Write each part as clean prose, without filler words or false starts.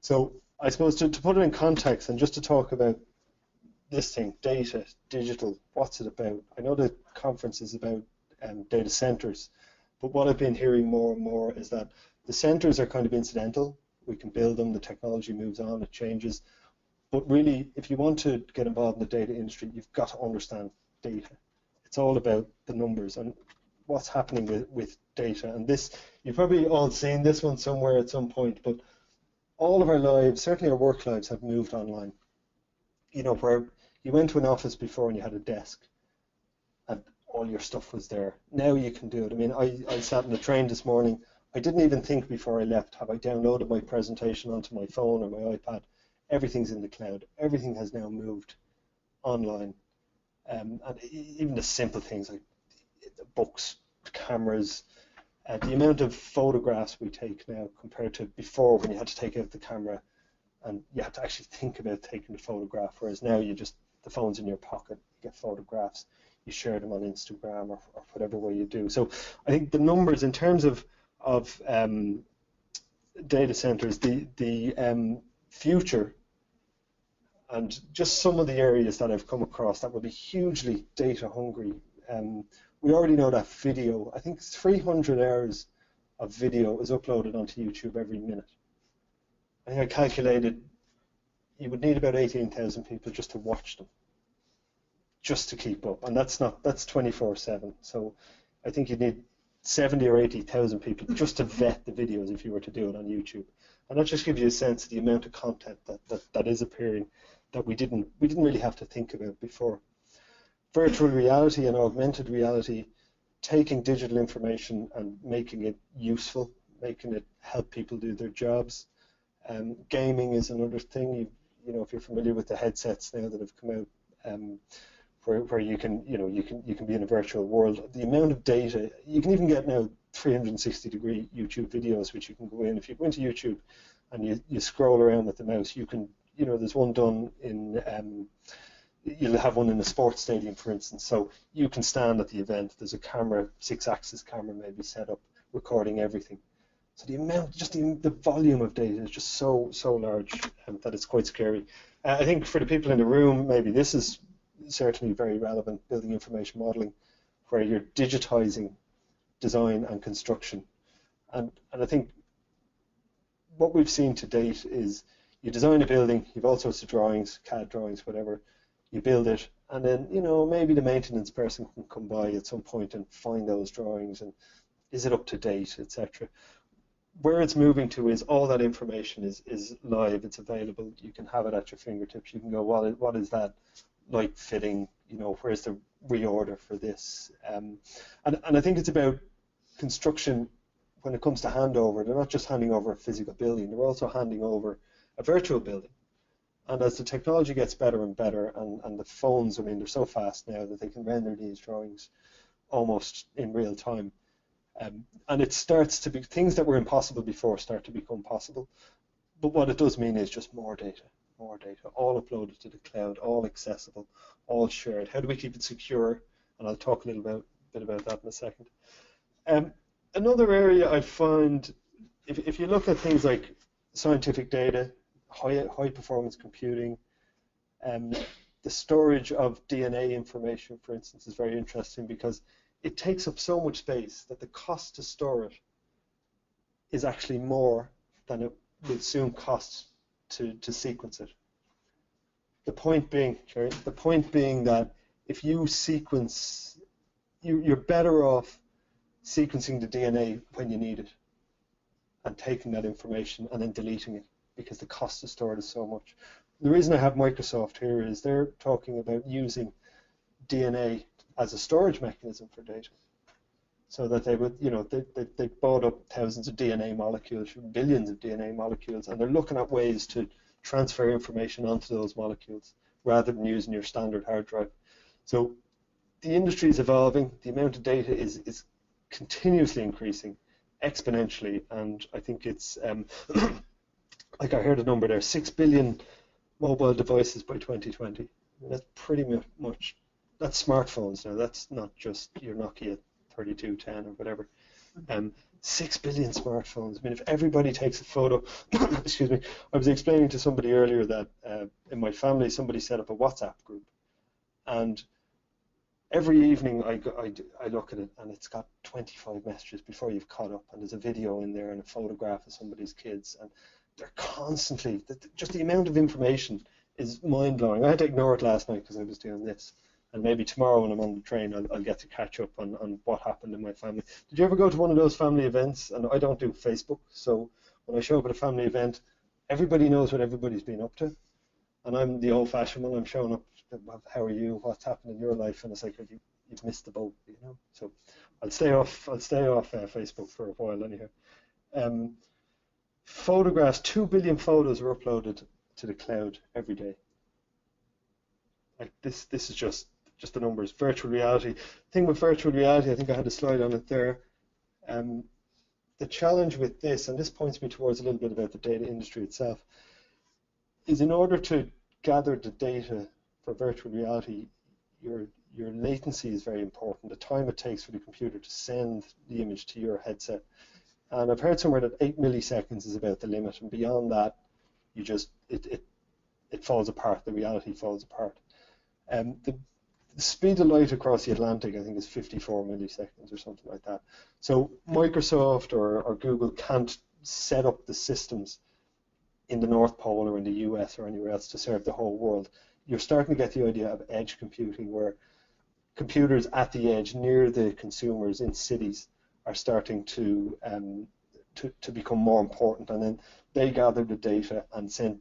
So I suppose to put it in context and just to talk about this thing, data, digital, what's it about? I know the conference is about data centers, but what I've been hearing more and more is that the centers are kind of incidental. We can build them, the technology moves on, it changes. But really, if you want to get involved in the data industry, you've got to understand data. It's all about the numbers and what's happening with data. And this, you've probably all seen this one somewhere at some point, but all of our lives, certainly our work lives, have moved online. You know, where you went to an office before and you had a desk and all your stuff was there. Now you can do it. I mean, I sat in the train this morning. I didn't even think before I left, have I downloaded my presentation onto my phone or my iPad? Everything's in the cloud. Everything has now moved online. And even the simple things like the books, cameras, the amount of photographs we take now compared to before when you had to take out the camera and you had to actually think about taking the photograph, whereas now you just, the phone's in your pocket, you get photographs, you share them on Instagram or whatever way you do. So I think the numbers in terms of data centers, the future, and just some of the areas that I've come across that will be hugely data hungry. We already know that video, I think 300 hours of video is uploaded onto YouTube every minute. I think I calculated you would need about 18,000 people just to watch them, just to keep up, and that's 24/7. So I think you'd need 70 or 80,000 people just to vet the videos if you were to do it on YouTube. And that just gives you a sense of the amount of content that is appearing that we didn't really have to think about before. Virtual reality and augmented reality, taking digital information and making it useful, making it help people do their jobs. Gaming is another thing. You know, if you're familiar with the headsets now that have come out, where you can be in a virtual world. The amount of data, you can even get now 360-degree YouTube videos, which you can go in. If you go into YouTube and you scroll around with the mouse, you can, you know, there's one done in, you'll have one in a sports stadium, for instance. So you can stand at the event. There's a camera, 6-axis camera maybe set up, recording everything. So the amount, just the volume of data is just so large that it's quite scary. I think for the people in the room, maybe this is certainly very relevant, building information modeling, where you're digitizing design and construction. And I think what we've seen to date is you design a building, you've all sorts of drawings, CAD drawings, whatever, you build it, and then, you know, maybe the maintenance person can come by at some point and find those drawings and is it up to date, etc. Where it's moving to is all that information is live, it's available, you can have it at your fingertips, you can go, what is that light fitting, you know, where's the reorder for this? And I think it's about construction when it comes to handover. They're not just handing over a physical building, they're also handing over a virtual building. And as the technology gets better and better, and the phones, I mean, they're so fast now that they can render these drawings almost in real time. And it starts to be, things that were impossible before start to become possible. But what it does mean is just more data, all uploaded to the cloud, all accessible, all shared. How do we keep it secure? And I'll talk a little bit about that in a second. Another area I find, if you look at things like scientific data, high performance computing, the storage of DNA information, for instance, is very interesting because it takes up so much space that the cost to store it is actually more than it will soon cost to sequence it. The point being that if you sequence, you're better off sequencing the DNA when you need it and taking that information and then deleting it because the cost to store it is so much. The reason I have Microsoft here is they're talking about using DNA as a storage mechanism for data, so that they would, you know, they bought up thousands of DNA molecules, billions of DNA molecules, and they're looking at ways to transfer information onto those molecules rather than using your standard hard drive. So the industry is evolving, the amount of data is continuously increasing exponentially, and I think it's, like I heard a number there, 6 billion mobile devices by 2020. That's pretty much, that's smartphones now, that's not just your Nokia 3210 or whatever. 6 billion smartphones. I mean, if everybody takes a photo, excuse me, I was explaining to somebody earlier that in my family, somebody set up a WhatsApp group, and every evening I look at it, and it's got 25 messages before you've caught up, and there's a video in there and a photograph of somebody's kids, and they're constantly, just the amount of information is mind-blowing. I had to ignore it last night because I was doing this. And maybe tomorrow when I'm on the train, I'll get to catch up on what happened in my family. Did you ever go to one of those family events? And I don't do Facebook, so when I show up at a family event, everybody knows what everybody's been up to. And I'm the old-fashioned one. I'm showing up, how are you? What's happened in your life? And it's like, you've missed the boat, you know. So I'll stay off Facebook for a while anyhow. Photographs, 2 billion photos are uploaded to the cloud every day. Like this is just the numbers. Virtual reality. Thing with virtual reality, I think I had a slide on it there. The challenge with this, and this points me towards a little bit about the data industry itself, is in order to gather the data for virtual reality, your latency is very important. The time it takes for the computer to send the image to your headset. And I've heard somewhere that 8 milliseconds is about the limit, and beyond that, you just it falls apart. The reality falls apart. The speed of light across the Atlantic, I think, is 54 milliseconds or something like that. So Microsoft or Google can't set up the systems in the North Pole or in the US or anywhere else to serve the whole world. You're starting to get the idea of edge computing, where computers at the edge near the consumers in cities are starting to become more important, and then they gather the data and send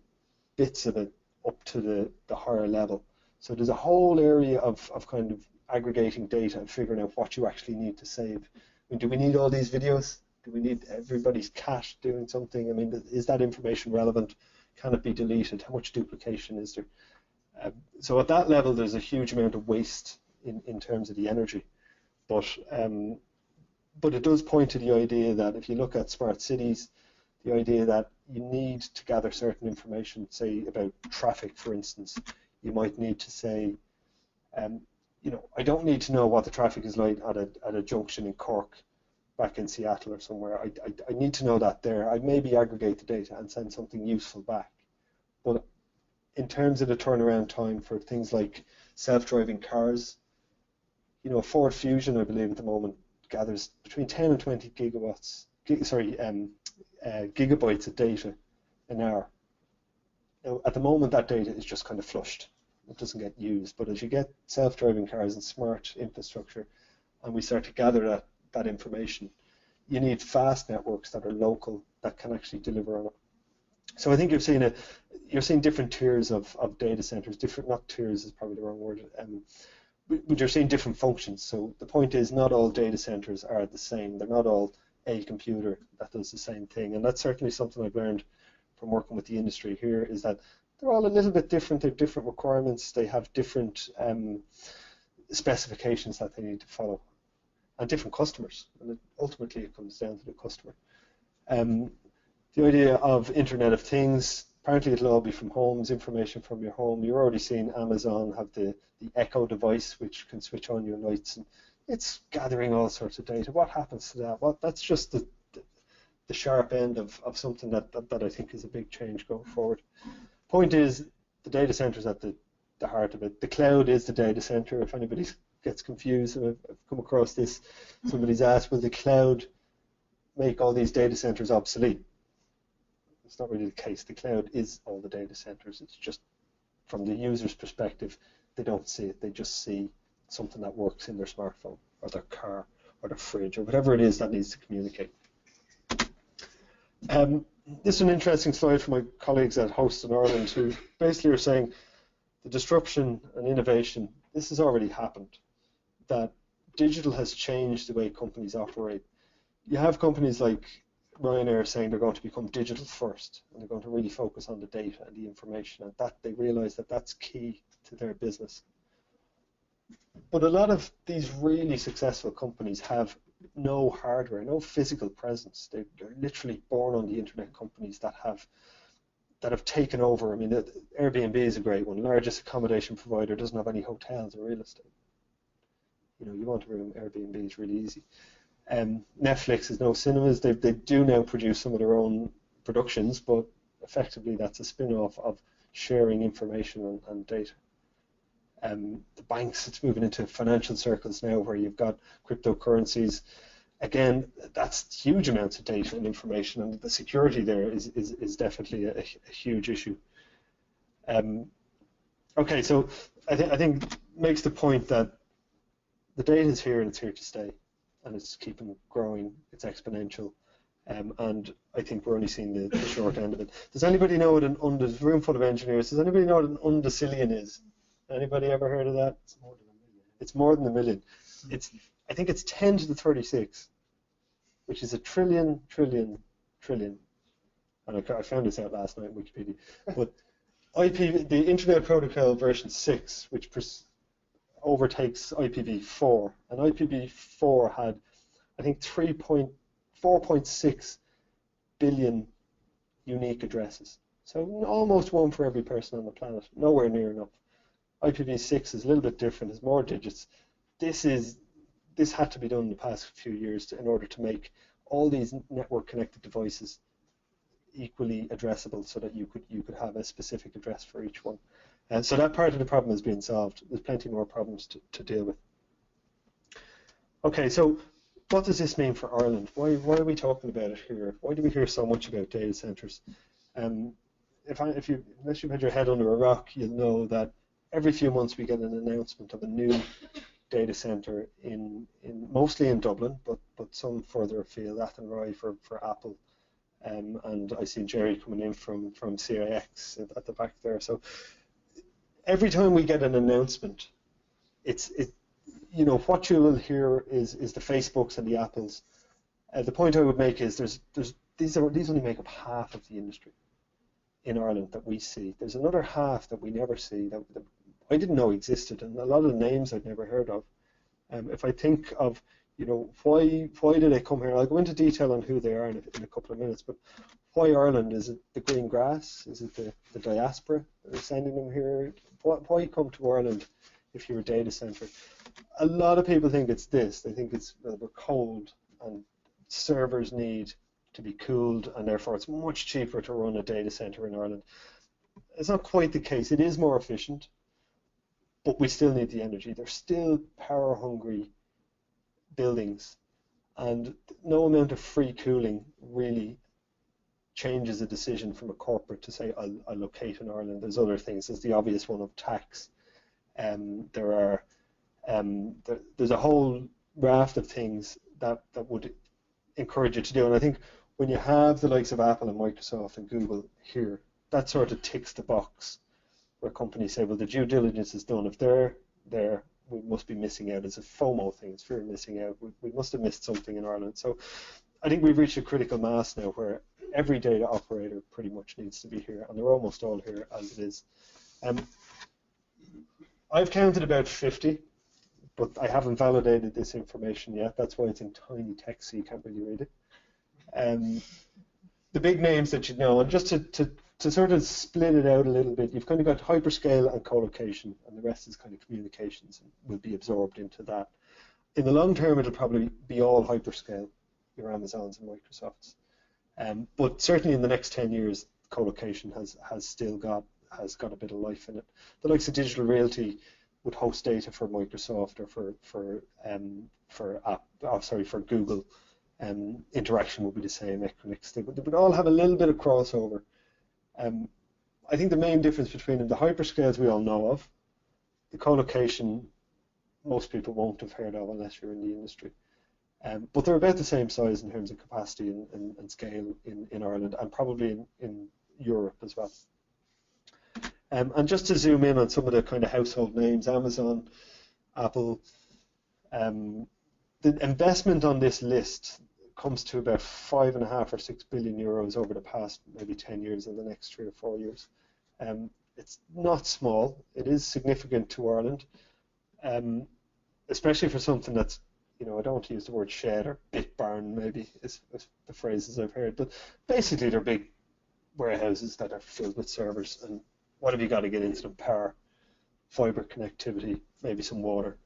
bits of it up to the higher level. So there's a whole area of kind of aggregating data and figuring out what you actually need to save. I mean, do we need all these videos? Do we need everybody's cat doing something? I mean, is that information relevant? Can it be deleted? How much duplication is there? So at that level, there's a huge amount of waste in terms of the energy. But it does point to the idea that if you look at smart cities, the idea that you need to gather certain information, say about traffic, for instance. You might need to say, I don't need to know what the traffic is like at a junction in Cork, back in Seattle or somewhere. I need to know that there. I'd maybe aggregate the data and send something useful back. But in terms of the turnaround time for things like self-driving cars, Ford Fusion, I believe at the moment, gathers between 10 and 20 gigabytes of data an hour. Now, at the moment, that data is just kind of flushed. It doesn't get used. But as you get self-driving cars and smart infrastructure, and we start to gather that information, you need fast networks that are local that can actually deliver on it. So I think you're seeing different tiers of data centers. Not tiers is probably the wrong word. But you're seeing different functions. So the point is, not all data centers are the same. They're not all a computer that does the same thing. And that's certainly something I've learned from working with the industry here, is that they're all a little bit different. They have different requirements. They have different specifications that they need to follow, and different customers. And ultimately, it comes down to the customer. The idea of Internet of Things, apparently it'll all be from homes, information from your home. You're already seeing Amazon have the Echo device, which can switch on your lights, and it's gathering all sorts of data. What happens to that? That's just the sharp end of something that I think is a big change going forward. Point is, the data center is at the heart of it. The cloud is the data center. If anybody gets confused, and I've come across this, somebody's asked, will the cloud make all these data centers obsolete? It's not really the case. The cloud is all the data centers. It's just from the user's perspective, they don't see it. They just see something that works in their smartphone or their car or their fridge or whatever it is that needs to communicate. This is an interesting slide from my colleagues at Host in Ireland, who basically are saying the disruption and innovation, this has already happened, that digital has changed the way companies operate. You have companies like Ryanair saying they're going to become digital first, and they're going to really focus on the data and the information, and that they realize that that's key to their business. But a lot of these really successful companies have no hardware, no physical presence. They're literally born on the internet companies that have taken over. I mean, Airbnb is a great one. Largest accommodation provider, doesn't have any hotels or real estate. You want a room, Airbnb is really easy. Netflix is no cinemas. They do now produce some of their own productions, but effectively that's a spin-off of sharing information and data. The banks, it's moving into financial circles now where you've got cryptocurrencies. Again, that's huge amounts of data and information, and the security there is definitely a huge issue. Okay, so I think makes the point that the data is here and it's here to stay, and it's keeping growing, it's exponential, and I think we're only seeing the short end of it. Does anybody know what there's a room full of engineers, does anybody know what an undecillion is? Anybody ever heard of that? It's more than a million. I think it's 10 to the 36, which is a trillion. And I found this out last night on Wikipedia. But the Internet Protocol version 6, which overtakes IPv4, and IPv4 had, I think, 4.6 billion unique addresses. So almost one for every person on the planet. Nowhere near enough. IPv6 is a little bit different, it's more digits. This had to be done in the past few years in order to make all these network connected devices equally addressable, so that you could have a specific address for each one. And so that part of the problem is being solved. There's plenty more problems to deal with. Okay, so what does this mean for Ireland? Why are we talking about it here? Why do we hear so much about data centres? Unless you've had your head under a rock, you'll know that every few months we get an announcement of a new data centre mostly in Dublin, but some further afield, Athenry for Apple, and I see Jerry coming in from CIBSE at the back there. So every time we get an announcement, what you will hear is the Facebooks and the Apples. The point I would make is these only make up half of the industry in Ireland that we see. There's another half that we never see that I didn't know existed, and a lot of names I'd never heard of. If I think of, why do they come here? I'll go into detail on who they are in a couple of minutes, but why Ireland? Is it the green grass? Is it the diaspora that is sending them here? Why come to Ireland if you're a data centre? A lot of people think it's this. They think it's we're cold and servers need to be cooled, and therefore it's much cheaper to run a data centre in Ireland. It's not quite the case. It is more efficient, but we still need the energy. They're still power-hungry buildings, and no amount of free cooling really changes a decision from a corporate to say, I'll locate in Ireland. There's other things. There's the obvious one of tax. There's a whole raft of things that would encourage you to do. And I think when you have the likes of Apple and Microsoft and Google here, that sort of ticks the box where companies say, well, the due diligence is done. If they're there, we must be missing out. It's a FOMO thing. It's fear of missing out. We must have missed something in Ireland. So I think we've reached a critical mass now where every data operator pretty much needs to be here, and they're almost all here as it is. I've counted about 50, but I haven't validated this information yet. That's why it's in tiny text, so you can't really read it. The big names that you know, and just to sort of split it out a little bit, you've kind of got hyperscale and co-location, and the rest is kind of communications and will be absorbed into that. In the long term, it'll probably be all hyperscale, your Amazons and Microsofts. But certainly in the next 10 years, co-location has still got a bit of life in it. The likes of Digital Realty would host data for Microsoft or for Google. Interaction would be the same. Equinix. They would all have a little bit of crossover. I think the main difference between them, the hyperscales we all know of, the co-location most people won't have heard of unless you're in the industry. But they're about the same size in terms of capacity and scale in Ireland, and probably in Europe as well. And just to zoom in on some of the kind of household names, Amazon, Apple, the investment on this list comes to about 5.5 or 6 billion euros over the past maybe 10 years and the next 3 or 4 years. It's not small. It is significant to Ireland, especially for something that's, I don't want to use the word shed or bit barn, maybe is the phrases I've heard, but basically they're big warehouses that are filled with servers, and what have you got to get into them? Power, fiber connectivity, maybe some water,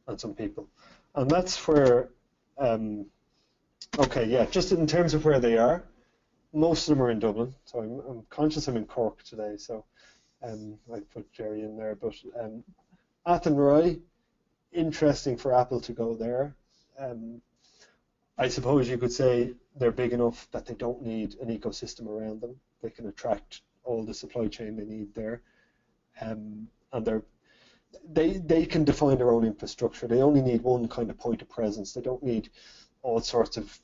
and some people. And that's where Okay, yeah, just in terms of where they are, most of them are in Dublin. So I'm conscious I'm in Cork today, so I put Jerry in there. But Athenry, interesting for Apple to go there. I suppose you could say they're big enough that they don't need an ecosystem around them. They can attract all the supply chain they need there, and they can define their own infrastructure. They only need one kind of point of presence. They don't need all sorts of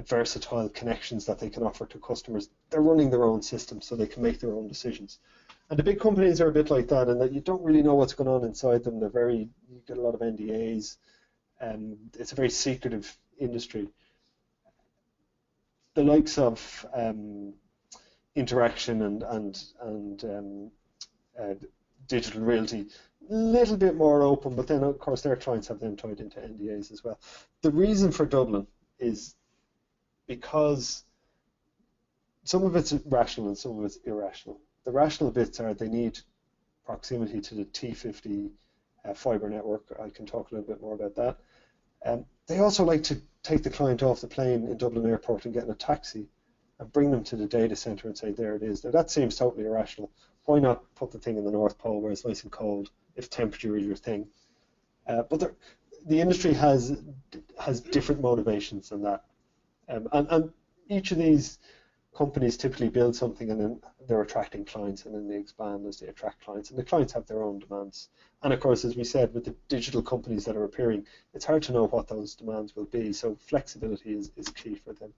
versatile connections that they can offer to customers. They're running their own system, so they can make their own decisions. And the big companies are a bit like that, in that you don't really know what's going on inside them. You get a lot of NDAs, and it's a very secretive industry. The likes of Interaction and Digital Realty, a little bit more open, but then of course their clients have them tied into NDAs as well. The reason for Dublin is because some of it's rational and some of it's irrational. The rational bits are they need proximity to the T50 fibre network. I can talk a little bit more about that. They also like to take the client off the plane in Dublin Airport and get in a taxi and bring them to the data centre and say, there it is. Now that seems totally irrational. Why not put the thing in the North Pole where it's nice and cold if temperature is your thing? But the industry has different motivations than that. And each of these companies typically build something and then they're attracting clients, and then they expand as they attract clients, and the clients have their own demands. And of course, as we said, with the digital companies that are appearing, it's hard to know what those demands will be, so flexibility is key for them.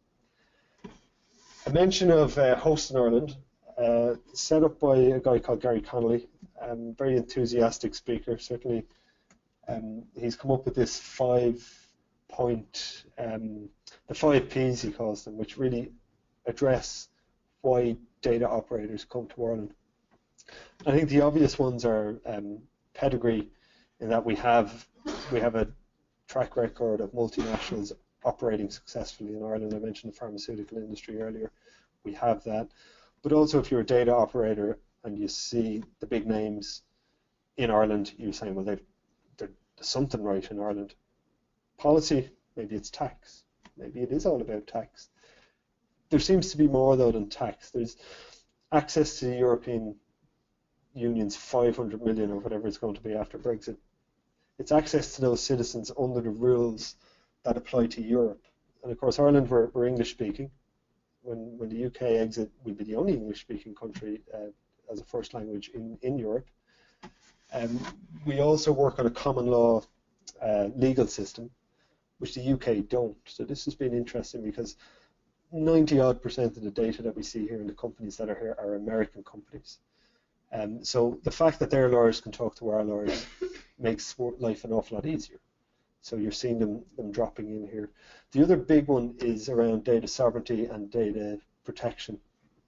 A mention of Host in Ireland, set up by a guy called Gary Connolly, very enthusiastic speaker, certainly. He's come up with this 5-point, the 5 Ps he calls them, which really address why data operators come to Ireland. I think the obvious ones are pedigree, in that we have a track record of multinationals operating successfully in Ireland. I mentioned the pharmaceutical industry earlier. We have that. But also, if you're a data operator and you see the big names in Ireland, you're saying, well, there's something right in Ireland. Policy, maybe it's tax. Maybe it is all about tax. There seems to be more, though, than tax. There's access to the European Union's 500 million or whatever it's going to be after Brexit. It's access to those citizens under the rules that apply to Europe. And of course, Ireland, we're English speaking. When the UK exit, we'll be the only English speaking country as a first language in Europe. We also work on a common law legal system, which the UK don't. So this has been interesting because 90-odd% of the data that we see here in the companies that are here are American companies. So the fact that their lawyers can talk to our lawyers makes life an awful lot easier. So you're seeing them dropping in here. The other big one is around data sovereignty and data protection.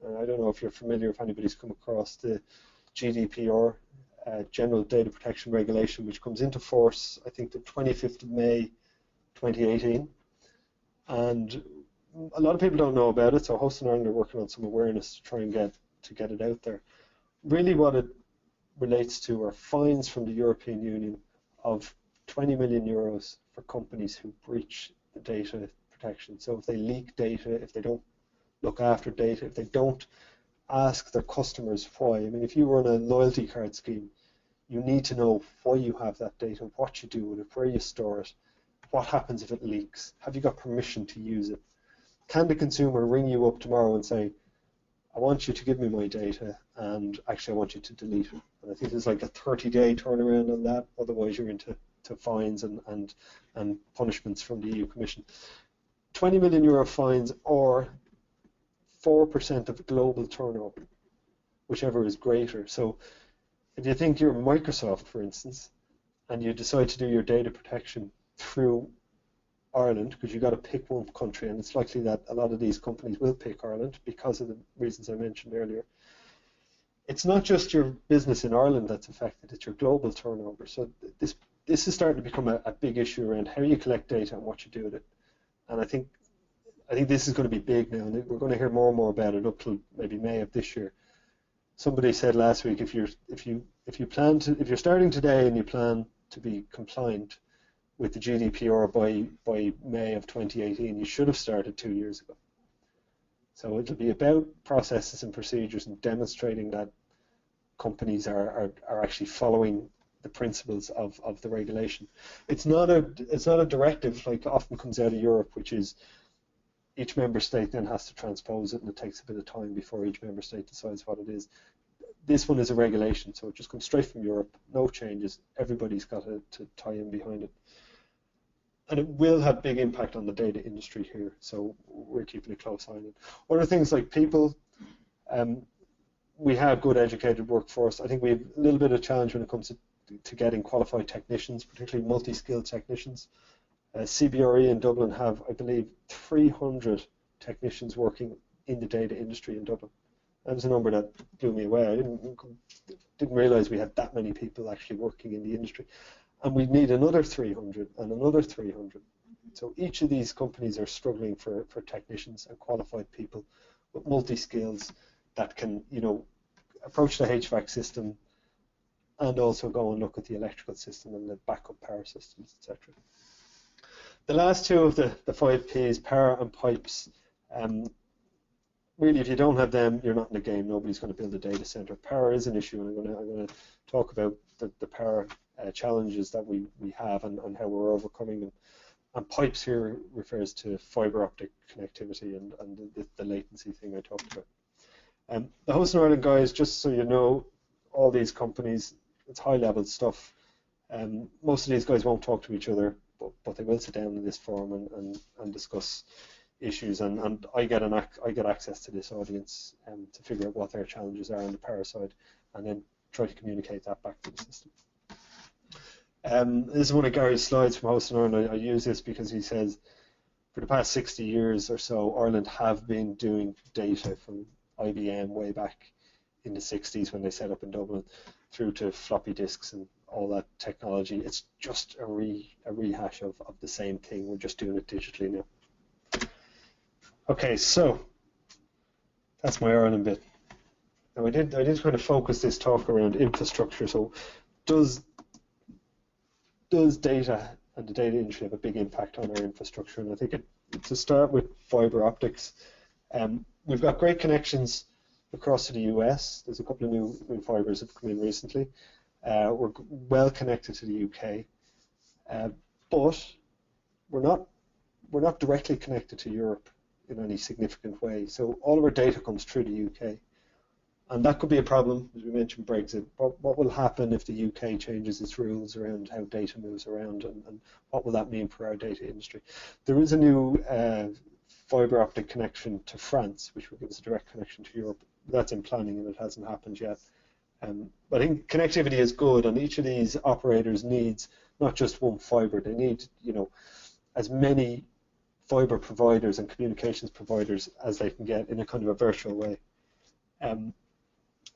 I don't know if you're familiar, if anybody's come across the GDPR, General Data Protection Regulation, which comes into force, I think, the 25th of May 2018. And a lot of people don't know about it, so Host in Ireland are working on some awareness to try and get it out there. Really what it relates to are fines from the European Union of 20 million euros for companies who breach the data protection. So if they leak data, if they don't look after data, if they don't ask their customers why. I mean, if you run a loyalty card scheme, you need to know why you have that data, what you do with it, where you store it, what happens if it leaks, have you got permission to use it? Can the consumer ring you up tomorrow and say, I want you to give me my data, and actually I want you to delete it? And I think there's like a 30-day turnaround on that, otherwise you're into fines and punishments from the EU Commission. 20 million euro fines, or 4% of global turnover, whichever is greater. So if you think you're Microsoft, for instance, and you decide to do your data protection through Ireland, because you've got to pick one country, and it's likely that a lot of these companies will pick Ireland because of the reasons I mentioned earlier. It's not just your business in Ireland that's affected, it's your global turnover. So this is starting to become a big issue around how you collect data and what you do with it. And I think this is going to be big now, and we're going to hear more and more about it up till maybe May of this year. Somebody said last week, if you're starting today and you plan to be compliant, with the GDPR by May of 2018. You should have started 2 years ago. So it'll be about processes and procedures and demonstrating that companies are actually following the principles of the regulation. It's not a directive like often comes out of Europe, which is each member state then has to transpose it, and it takes a bit of time before each member state decides what it is. This one is a regulation, so it just comes straight from Europe, no changes. Everybody's got to tie in behind it. And it will have big impact on the data industry here, so we're keeping a close eye on it. Other things like people, we have good educated workforce. I think we have a little bit of a challenge when it comes to getting qualified technicians, particularly multi-skilled technicians. CBRE in Dublin have, I believe, 300 technicians working in the data industry in Dublin. That was a number that blew me away. I didn't realize we had that many people actually working in the industry. And we need another 300 and another 300. So each of these companies are struggling for technicians and qualified people with multi-skills that can, approach the HVAC system and also go and look at the electrical system and the backup power systems, etc. The last two of the 5 Ps, power and pipes, really if you don't have them, you're not in the game. Nobody's going to build a data center. Power is an issue, and I'm going to talk about the power challenges that we have and how we're overcoming them. And pipes here refers to fiber optic connectivity and the latency thing I talked about. The Hosting Ireland guys, just so you know, all these companies, it's high level stuff. Most of these guys won't talk to each other, but they will sit down in this forum and discuss issues, and I get access to this audience to figure out what their challenges are on the power side, and then try to communicate that back to the system. This is one of Gary's slides from Hosting Ireland. I use this because he says for the past 60 years or so, Ireland have been doing data from IBM way back in the 60s when they set up in Dublin, through to floppy disks and all that technology. It's just a rehash of the same thing. We're just doing it digitally now. Okay, so that's my Ireland bit. Now I did kind of focus this talk around infrastructure. So does data and the data industry have a big impact on our infrastructure? And I think to start with fiber optics, we've got great connections across to the US. There's a couple of new fibers that have come in recently. We're well connected to the UK, but we're not directly connected to Europe in any significant way. So all of our data comes through the UK, and that could be a problem, as we mentioned Brexit. What will happen if the UK changes its rules around how data moves around, and what will that mean for our data industry? There is a new fiber optic connection to France, which will give us a direct connection to Europe. That's in planning and it hasn't happened yet. But I think connectivity is good, and each of these operators needs not just one fiber. They need, as many fiber providers and communications providers as they can get in a kind of a virtual way.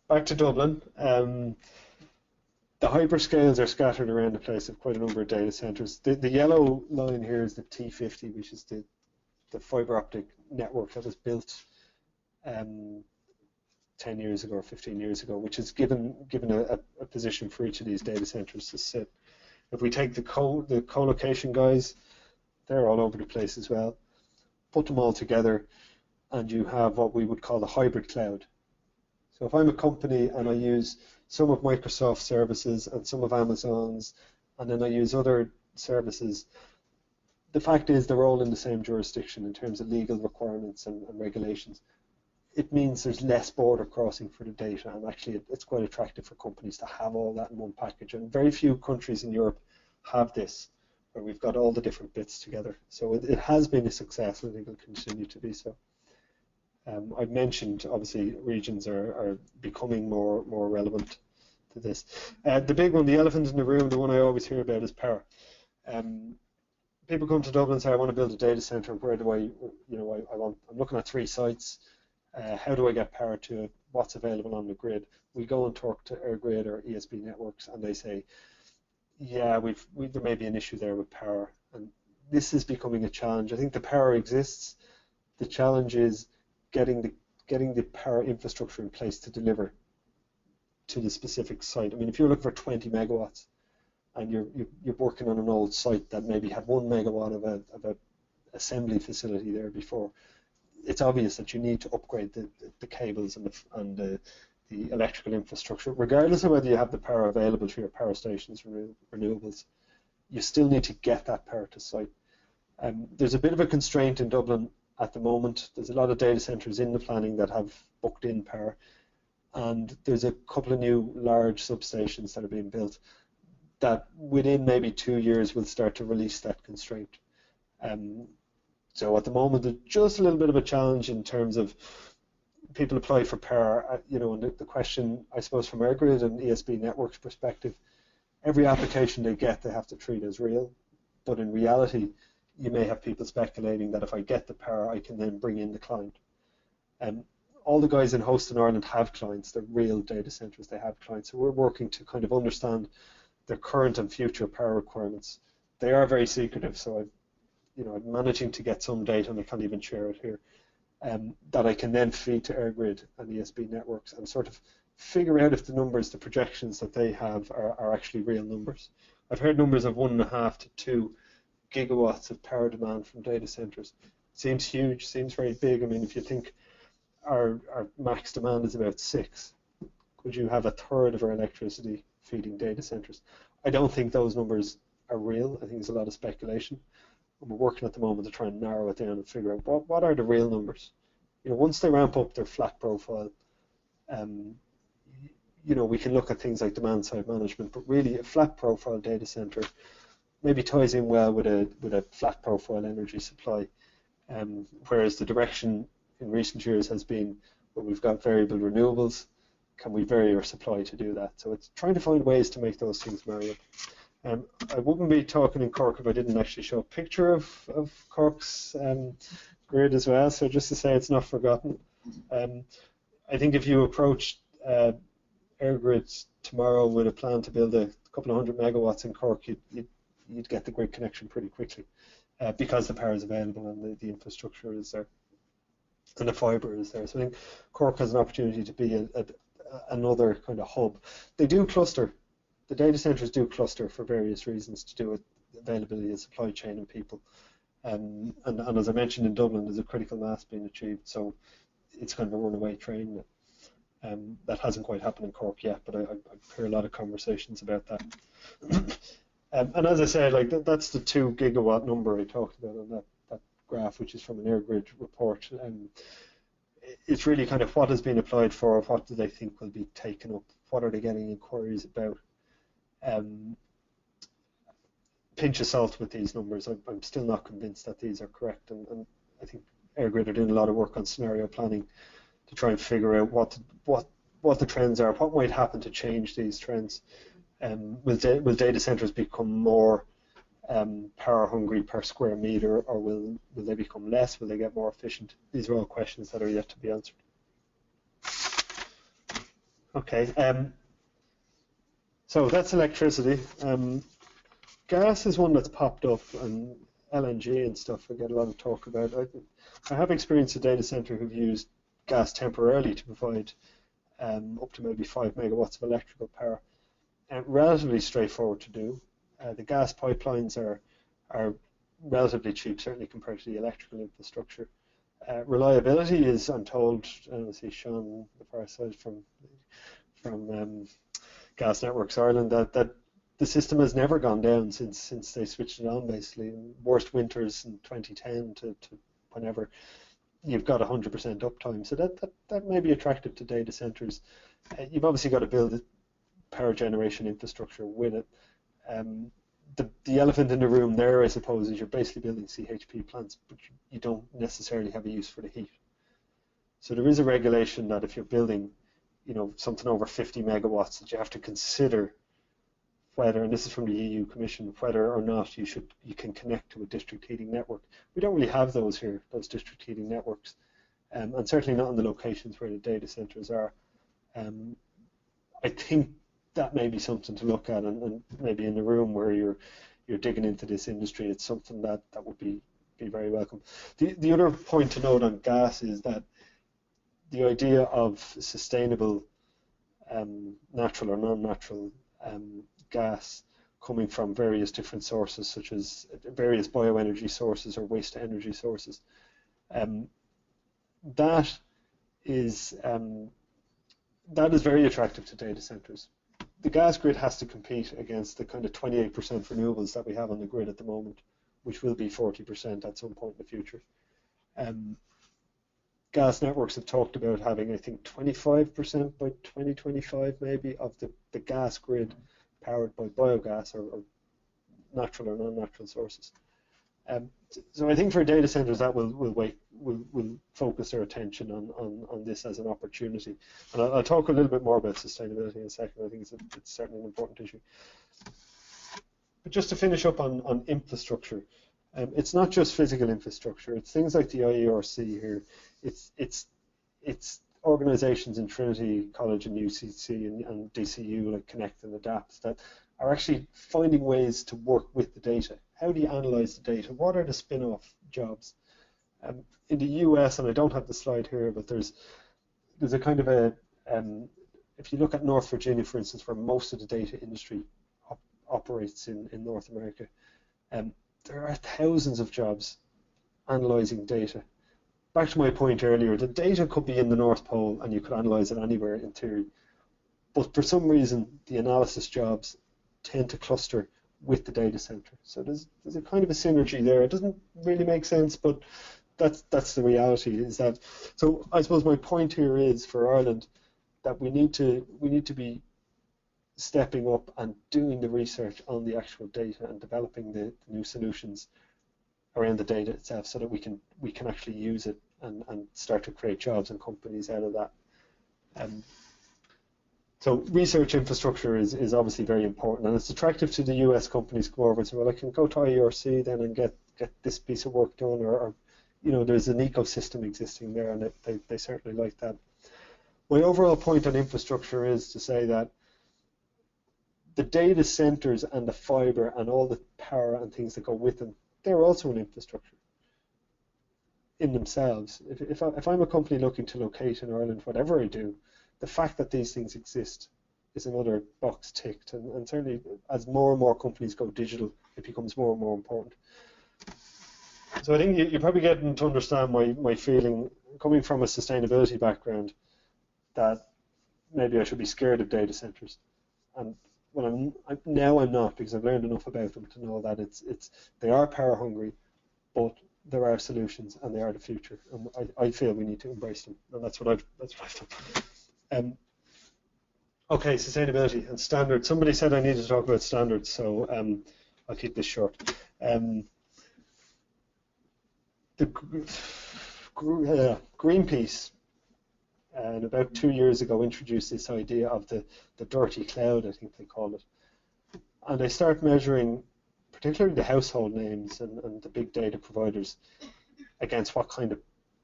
Back to Dublin, the hyperscales are scattered around the place of quite a number of data centres. The yellow line here is the T50, which is the fiber optic network that was built 10 years ago or 15 years ago, which has given a position for each of these data centres to sit. If we take the co-location guys, they're all over the place as well. Put them all together, and you have what we would call a hybrid cloud. So if I'm a company and I use some of Microsoft services and some of Amazon's, and then I use other services, the fact is they're all in the same jurisdiction in terms of legal requirements and regulations. It means there's less border crossing for the data, and actually it's quite attractive for companies to have all that in one package. And very few countries in Europe have this, where we've got all the different bits together. So it has been a success, and I think it will continue to be so. I've mentioned, obviously, regions are becoming more relevant to this. The big one, the elephant in the room, the one I always hear about is power. People come to Dublin and say, I want to build a data centre. Where do I'm looking at 3 sites. How do I get power to it? What's available on the grid? We go and talk to EirGrid or ESB networks, and they say, yeah, there may be an issue there with power. And this is becoming a challenge. I think the power exists. The challenge is getting the power infrastructure in place to deliver to the specific site. I mean, if you're looking for 20 megawatts, and you're working on an old site that maybe had 1 megawatt of a assembly facility there before, it's obvious that you need to upgrade the cables and the electrical infrastructure, regardless of whether you have the power available through your power stations or renewables. You still need to get that power to site. There's a bit of a constraint in Dublin at the moment. There's a lot of data centres in the planning that have booked in power, and there's a couple of new large substations that are being built that within maybe 2 years will start to release that constraint. So at the moment, there's just a little bit of a challenge in terms of people apply for power, and the question, I suppose, from EirGrid and ESB Networks perspective, every application they get, they have to treat as real. But in reality, you may have people speculating that if I get the power, I can then bring in the client. All the guys in Host in Ireland have clients. They're real data centres. They have clients. So we're working to kind of understand their current and future power requirements. They are very secretive, so I'm managing to get some data, and I can't even share it here, that I can then feed to EirGrid and ESB Networks and sort of figure out if the numbers, the projections that they have are actually real numbers. I've heard numbers of 1.5 to 2 gigawatts of power demand from data centres. Seems huge, seems very big. I mean, if you think our max demand is about 6, could you have a third of our electricity feeding data centres? I don't think those numbers are real. I think there's a lot of speculation. And we're working at the moment to try and narrow it down and figure out what are the real numbers. Once they ramp up their flat profile, we can look at things like demand side management, but really a flat profile data center maybe ties in well with a flat profile energy supply, whereas the direction in recent years has been, well, we've got variable renewables, can we vary our supply to do that? So it's trying to find ways to make those things marry up. I wouldn't be talking in Cork if I didn't actually show a picture of Cork's grid as well, so just to say it's not forgotten. I think if you approach EirGrid tomorrow with a plan to build a couple of 100 megawatts in Cork, you'd get the grid connection pretty quickly because the power is available and the infrastructure is there and the fibre is there. So I think Cork has an opportunity to be another kind of hub. They do cluster. The data centres do cluster for various reasons to do with availability of supply chain and people. And as I mentioned, in Dublin, there's a critical mass being achieved, so it's kind of a runaway train. That hasn't quite happened in Cork yet, but I hear a lot of conversations about that. And as I said, that's the 2 gigawatt number I talked about on that graph, which is from an EirGrid report. It's really kind of what has been applied for, what do they think will be taken up, what are they getting inquiries about. Pinch of salt with these numbers. I'm still not convinced that these are correct, and I think EirGrid are doing a lot of work on scenario planning to try and figure out what the trends are, what might happen to change these trends. Will data centres become more power hungry per square metre, or will they become less? Will they get more efficient? These are all questions that are yet to be answered. Okay, so that's electricity. Gas is one that's popped up, and LNG and stuff I get a lot of talk about. I have experienced a data centre who've used gas temporarily to provide up to maybe 5 megawatts of electrical power. Relatively straightforward to do. The gas pipelines are relatively cheap, certainly compared to the electrical infrastructure. Reliability is, I'm told, I see Sean on the far side from Gas Networks Ireland, that the system has never gone down since they switched it on, basically. Worst winters in 2010 to whenever, you've got 100% uptime. So that may be attractive to data centres. You've obviously got to build power generation infrastructure with it. The elephant in the room there, I suppose, is you're basically building CHP plants, but you don't necessarily have a use for the heat. So there is a regulation that if you're building, something over 50 megawatts, that you have to consider whether, and this is from the EU Commission, whether or not you can connect to a district heating network. We don't really have those here, those district heating networks, and certainly not in the locations where the data centres are. I think that may be something to look at, and maybe in the room where you're digging into this industry, it's something that would be very welcome. The other point to note on gas is that the idea of sustainable natural or non-natural gas coming from various different sources, such as various bioenergy sources or waste to energy sources. That is very attractive to data centers. The gas grid has to compete against the kind of 28% renewables that we have on the grid at the moment, which will be 40% at some point in the future. Gas networks have talked about having, I think, 25% by 2025 maybe of the gas grid powered by biogas or natural or non-natural sources. So I think for data centers that will focus their attention on this as an opportunity. And I'll talk a little bit more about sustainability in a second. I think it's certainly an important issue. But just to finish up on infrastructure, it's not just physical infrastructure. It's things like the IERC here. It's organisations in Trinity College and UCC and DCU like Connect and Adapt that are actually finding ways to work with the data. How do you analyse the data? What are the spin-off jobs? In the US, and I don't have the slide here, but there's a kind of a if you look at North Virginia, for instance, where most of the data industry operates in North America, there are thousands of jobs analysing data. Back to my point earlier, the data could be in the North Pole and you could analyse it anywhere in theory. But for some reason, the analysis jobs tend to cluster with the data centre. So there's a kind of a synergy there. It doesn't really make sense, but that's the reality. Is that so? I suppose my point here is for Ireland that we need to be stepping up and doing the research on the actual data and developing the new solutions around the data itself, so that we can actually use it and start to create jobs and companies out of that. So research infrastructure is obviously very important, and it's attractive to the US companies to come over and say, well, I can go to IERC then and get this piece of work done, or you know, there's an ecosystem existing there, and they certainly like that. My overall point on infrastructure is to say that the data centers and the fiber and all the power and things that go with them, they're also an infrastructure in themselves. If I'm a company looking to locate in Ireland, whatever I do, the fact that these things exist is another box ticked, and certainly as more and more companies go digital, it becomes more and more important. So I think you're probably getting to understand my feeling, coming from a sustainability background, that maybe I should be scared of data centers. And well, now I'm not, because I've learned enough about them to know that they are power hungry, but there are solutions and they are the future, and I feel we need to embrace them, and that's what I've done. Okay, sustainability and standards. Somebody said I needed to talk about standards, so I'll keep this short. Greenpeace, and about 2 years ago, introduced this idea of the dirty cloud, I think they call it. And they start measuring particularly the household names and the big data providers against what kind of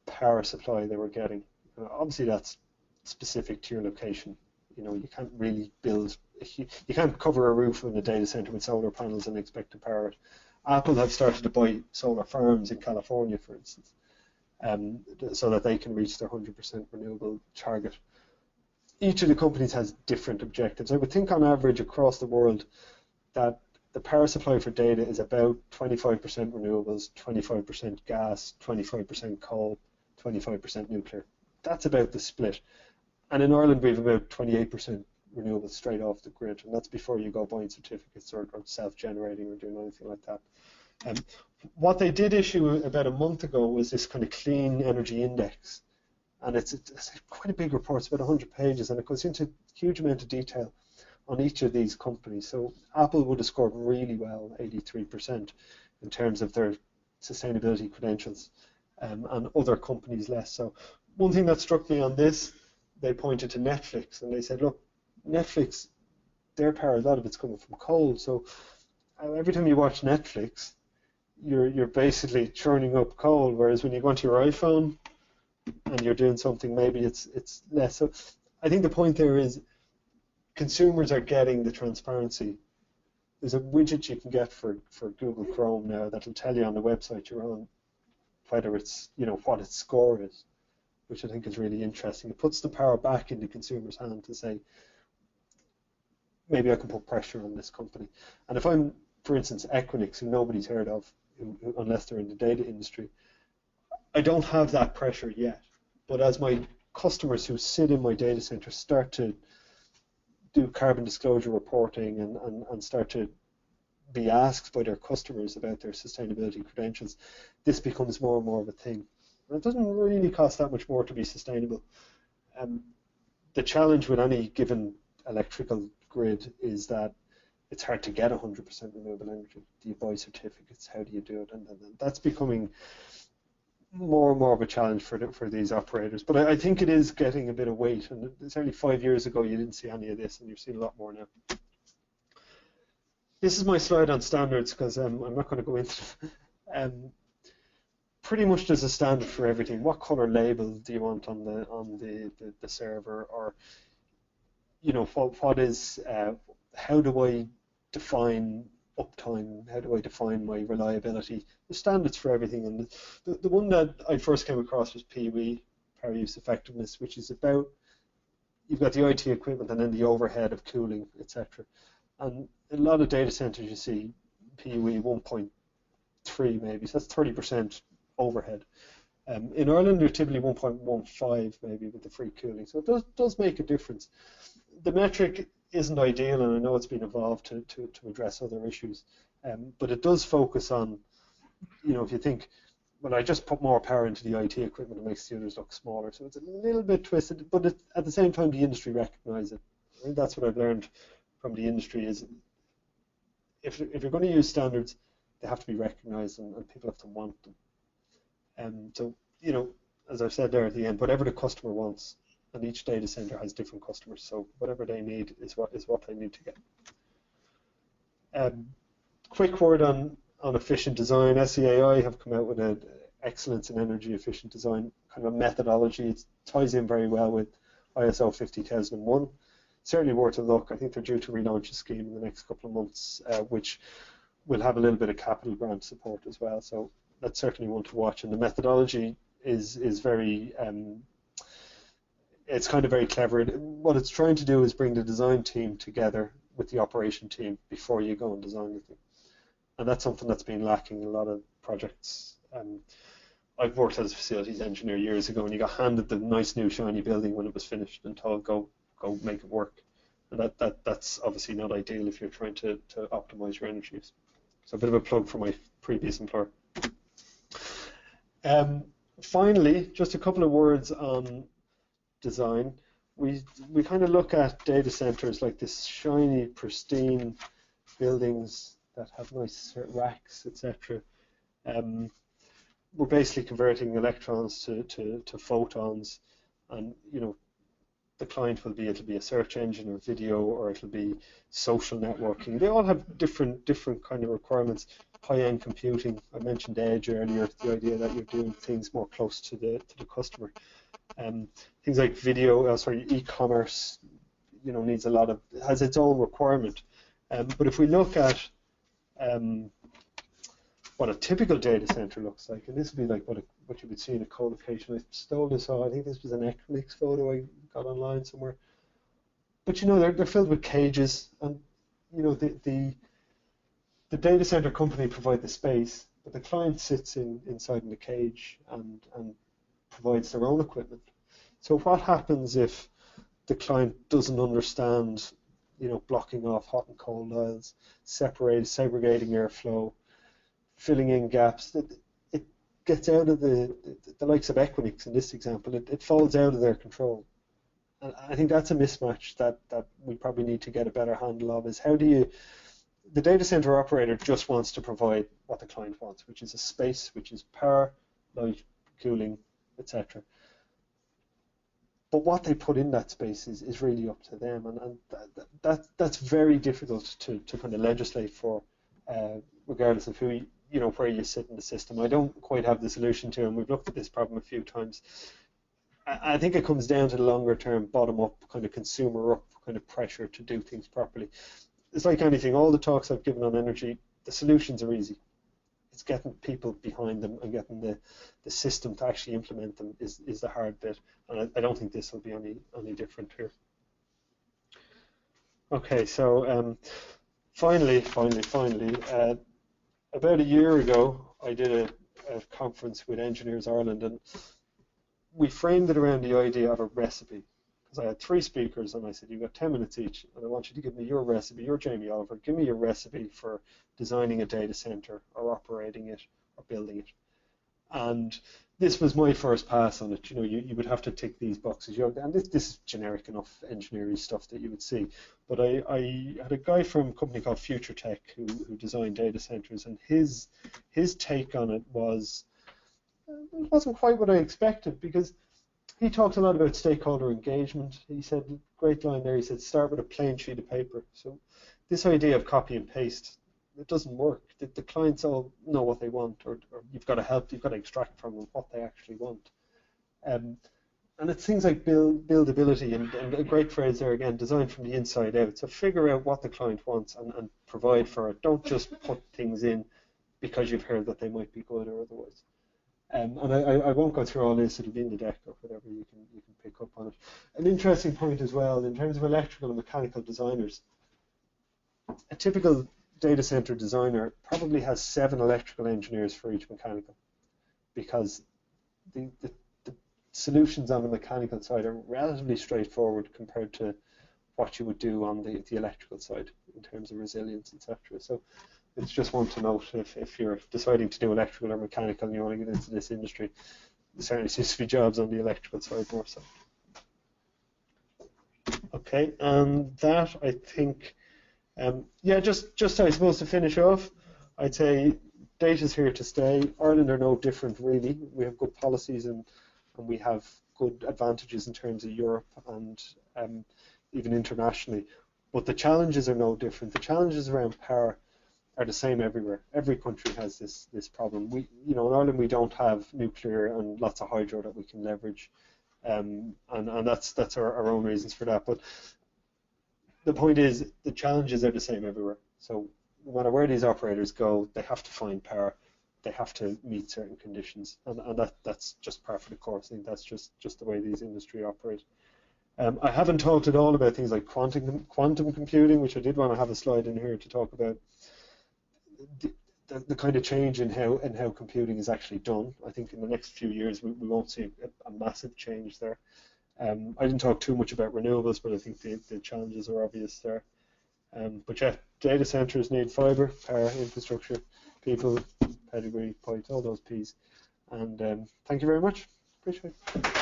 power supply they were getting. Obviously, that's specific to your location. You know, you can't really build, you can't cover a roof in a data center with solar panels and expect to power it. Apple have started to buy solar farms in California, for instance, so that they can reach their 100% renewable target. Each of the companies has different objectives. I would think on average across the world that the power supply for data is about 25% renewables, 25% gas, 25% coal, 25% nuclear. That's about the split. And in Ireland we have about 28% renewables straight off the grid, and that's before you go buying certificates or self-generating or doing anything like that. What they did issue about a month ago was this kind of clean energy index, and it's quite a big report. It's about 100 pages, and it goes into a huge amount of detail on each of these companies. So Apple would have scored really well, 83%, in terms of their sustainability credentials, and other companies less so. One thing that struck me on this, they pointed to Netflix, and they said, look, Netflix, their power, a lot of it's coming from coal. So every time you watch Netflix, you're basically churning up coal, whereas when you go onto your iPhone and you're doing something, maybe it's less. So I think the point there is consumers are getting the transparency. There's a widget you can get for Google Chrome now that'll tell you on the website you're on whether it's, you know, what its score is, which I think is really interesting. It puts the power back in the consumer's hand to say, maybe I can put pressure on this company. And if I'm, for instance, Equinix, who nobody's heard of, unless they're in the data industry, I don't have that pressure yet. But as my customers who sit in my data center start to do carbon disclosure reporting and start to be asked by their customers about their sustainability credentials, this becomes more and more of a thing. And it doesn't really cost that much more to be sustainable. The challenge with any given electrical grid is that it's hard to get 100% renewable energy. Do you buy certificates? How do you do it? And that's becoming more and more of a challenge for these operators. But I think it is getting a bit of weight. And certainly 5 years ago, you didn't see any of this, and you're seeing a lot more now. This is my slide on standards, because I'm not going to go into it. Pretty much there's a standard for everything. What color label do you want on the server, or what is how do I define uptime? How do I define my reliability? There's standards for everything, and the one that I first came across was PUE, power use effectiveness, which is about, you've got the IT equipment and then the overhead of cooling, etc. And in a lot of data centers you see PUE 1.3 maybe, so that's 30% overhead. In Ireland, you're typically 1.15 maybe with the free cooling, so it does make a difference. The metric isn't ideal, and I know it's been evolved to address other issues, but it does focus on, if you think, well, I just put more power into the IT equipment, it makes the others look smaller, so it's a little bit twisted, but at the same time the industry recognises it. I think that's what I've learned from the industry, is if you're going to use standards, they have to be recognised, and people have to want them. So, as I said there at the end, whatever the customer wants, and each data center has different customers, so whatever they need is what they need to get. Quick word on efficient design. SEAI have come out with an excellence in energy efficient design kind of a methodology. It ties in very well with ISO 50001. Certainly worth a look. I think they're due to relaunch a scheme in the next couple of months, which will have a little bit of capital grant support as well. So that's certainly one to watch. And the methodology is very, it's kind of very clever. What it's trying to do is bring the design team together with the operation team before you go and design the thing. And that's something that's been lacking in a lot of projects. I've worked as a facilities engineer years ago, and you got handed the nice new shiny building when it was finished and told go make it work. And that's obviously not ideal if you're trying to optimize your energy use. So a bit of a plug for my previous employer. Finally, just a couple of words on design. We kind of look at data centers like this shiny, pristine buildings that have nice racks, etc. We're basically converting electrons to photons, and the client it'll be a search engine or video, or it'll be social networking. They all have different kind of requirements. High-end computing, I mentioned edge earlier, the idea that you're doing things more close to the customer. Things like e-commerce, needs has its own requirement. But if we look at what a typical data center looks like, and this would be like what you would see in a co-location. I stole this off. I think this was an Equinix photo I got online somewhere. But they're filled with cages, and the data center company provide the space, but the client sits inside in the cage and provides their own equipment. So what happens if the client doesn't understand, blocking off hot and cold aisles, segregating airflow, filling in gaps? It gets out of the likes of Equinix in this example. It falls out of their control. And I think that's a mismatch that we probably need to get a better handle of, is how do the data center operator just wants to provide what the client wants, which is a space, which is power, light, cooling, etc. But what they put in that space is really up to them, and that's very difficult to kind of legislate for, regardless of who where you sit in the system. I don't quite have the solution to, and we've looked at this problem a few times. I think it comes down to the longer term, bottom up, kind of consumer up kind of pressure to do things properly. It's like anything, all the talks I've given on energy, the solutions are easy. It's getting people behind them and getting the system to actually implement them is the hard bit. And I don't think this will be any different here. Okay, so finally, about a year ago, I did a conference with Engineers Ireland, and we framed it around the idea of a recipe. Because I had 3 speakers, and I said, you've got 10 minutes each, and I want you to give me your recipe. You're Jamie Oliver. Give me your recipe for designing a data center, or operating it, or building it. And this was my first pass on it. You know, you would have to tick these boxes. And this is generic enough engineering stuff that you would see. But I had a guy from a company called Future Tech who designed data centers, and his take on it wasn't quite what I expected, because he talked a lot about stakeholder engagement. He said, great line there, he said, start with a plain sheet of paper. So this idea of copy and paste, it doesn't work. The clients all know what they want, or you've got to extract from them what they actually want. And it's things like buildability, and a great phrase there again, design from the inside out. So figure out what the client wants and provide for it. Don't just put things in because you've heard that they might be good or otherwise. And I won't go through all this, it'll be in the deck or whatever, you can pick up on it. An interesting point as well, in terms of electrical and mechanical designers, a typical data center designer probably has 7 electrical engineers for each mechanical, because the solutions on the mechanical side are relatively straightforward compared to what you would do on the electrical side in terms of resilience, etc. So it's just one to note if you're deciding to do electrical or mechanical and you want to get into this industry. There certainly seems to be jobs on the electrical side more so. Okay, and that I think, yeah, just I suppose to finish off, I'd say data's here to stay. Ireland are no different really. We have good policies, and we have good advantages in terms of Europe and even internationally. But the challenges are no different. The challenges around power are the same everywhere. Every country has this problem. In Ireland we don't have nuclear and lots of hydro that we can leverage, and that's our own reasons for that. But the point is, the challenges are the same everywhere. So no matter where these operators go, they have to find power. They have to meet certain conditions, and that's just par for the course. I think that's just the way these industry operate. I haven't talked at all about things like quantum computing, which I did want to have a slide in here to talk about. The kind of change in how computing is actually done. I think in the next few years we won't see a massive change there. I didn't talk too much about renewables, but I think the challenges are obvious there. But yeah, data centers need fibre, power, infrastructure, people, pedigree, point, all those P's. And thank you very much. Appreciate it.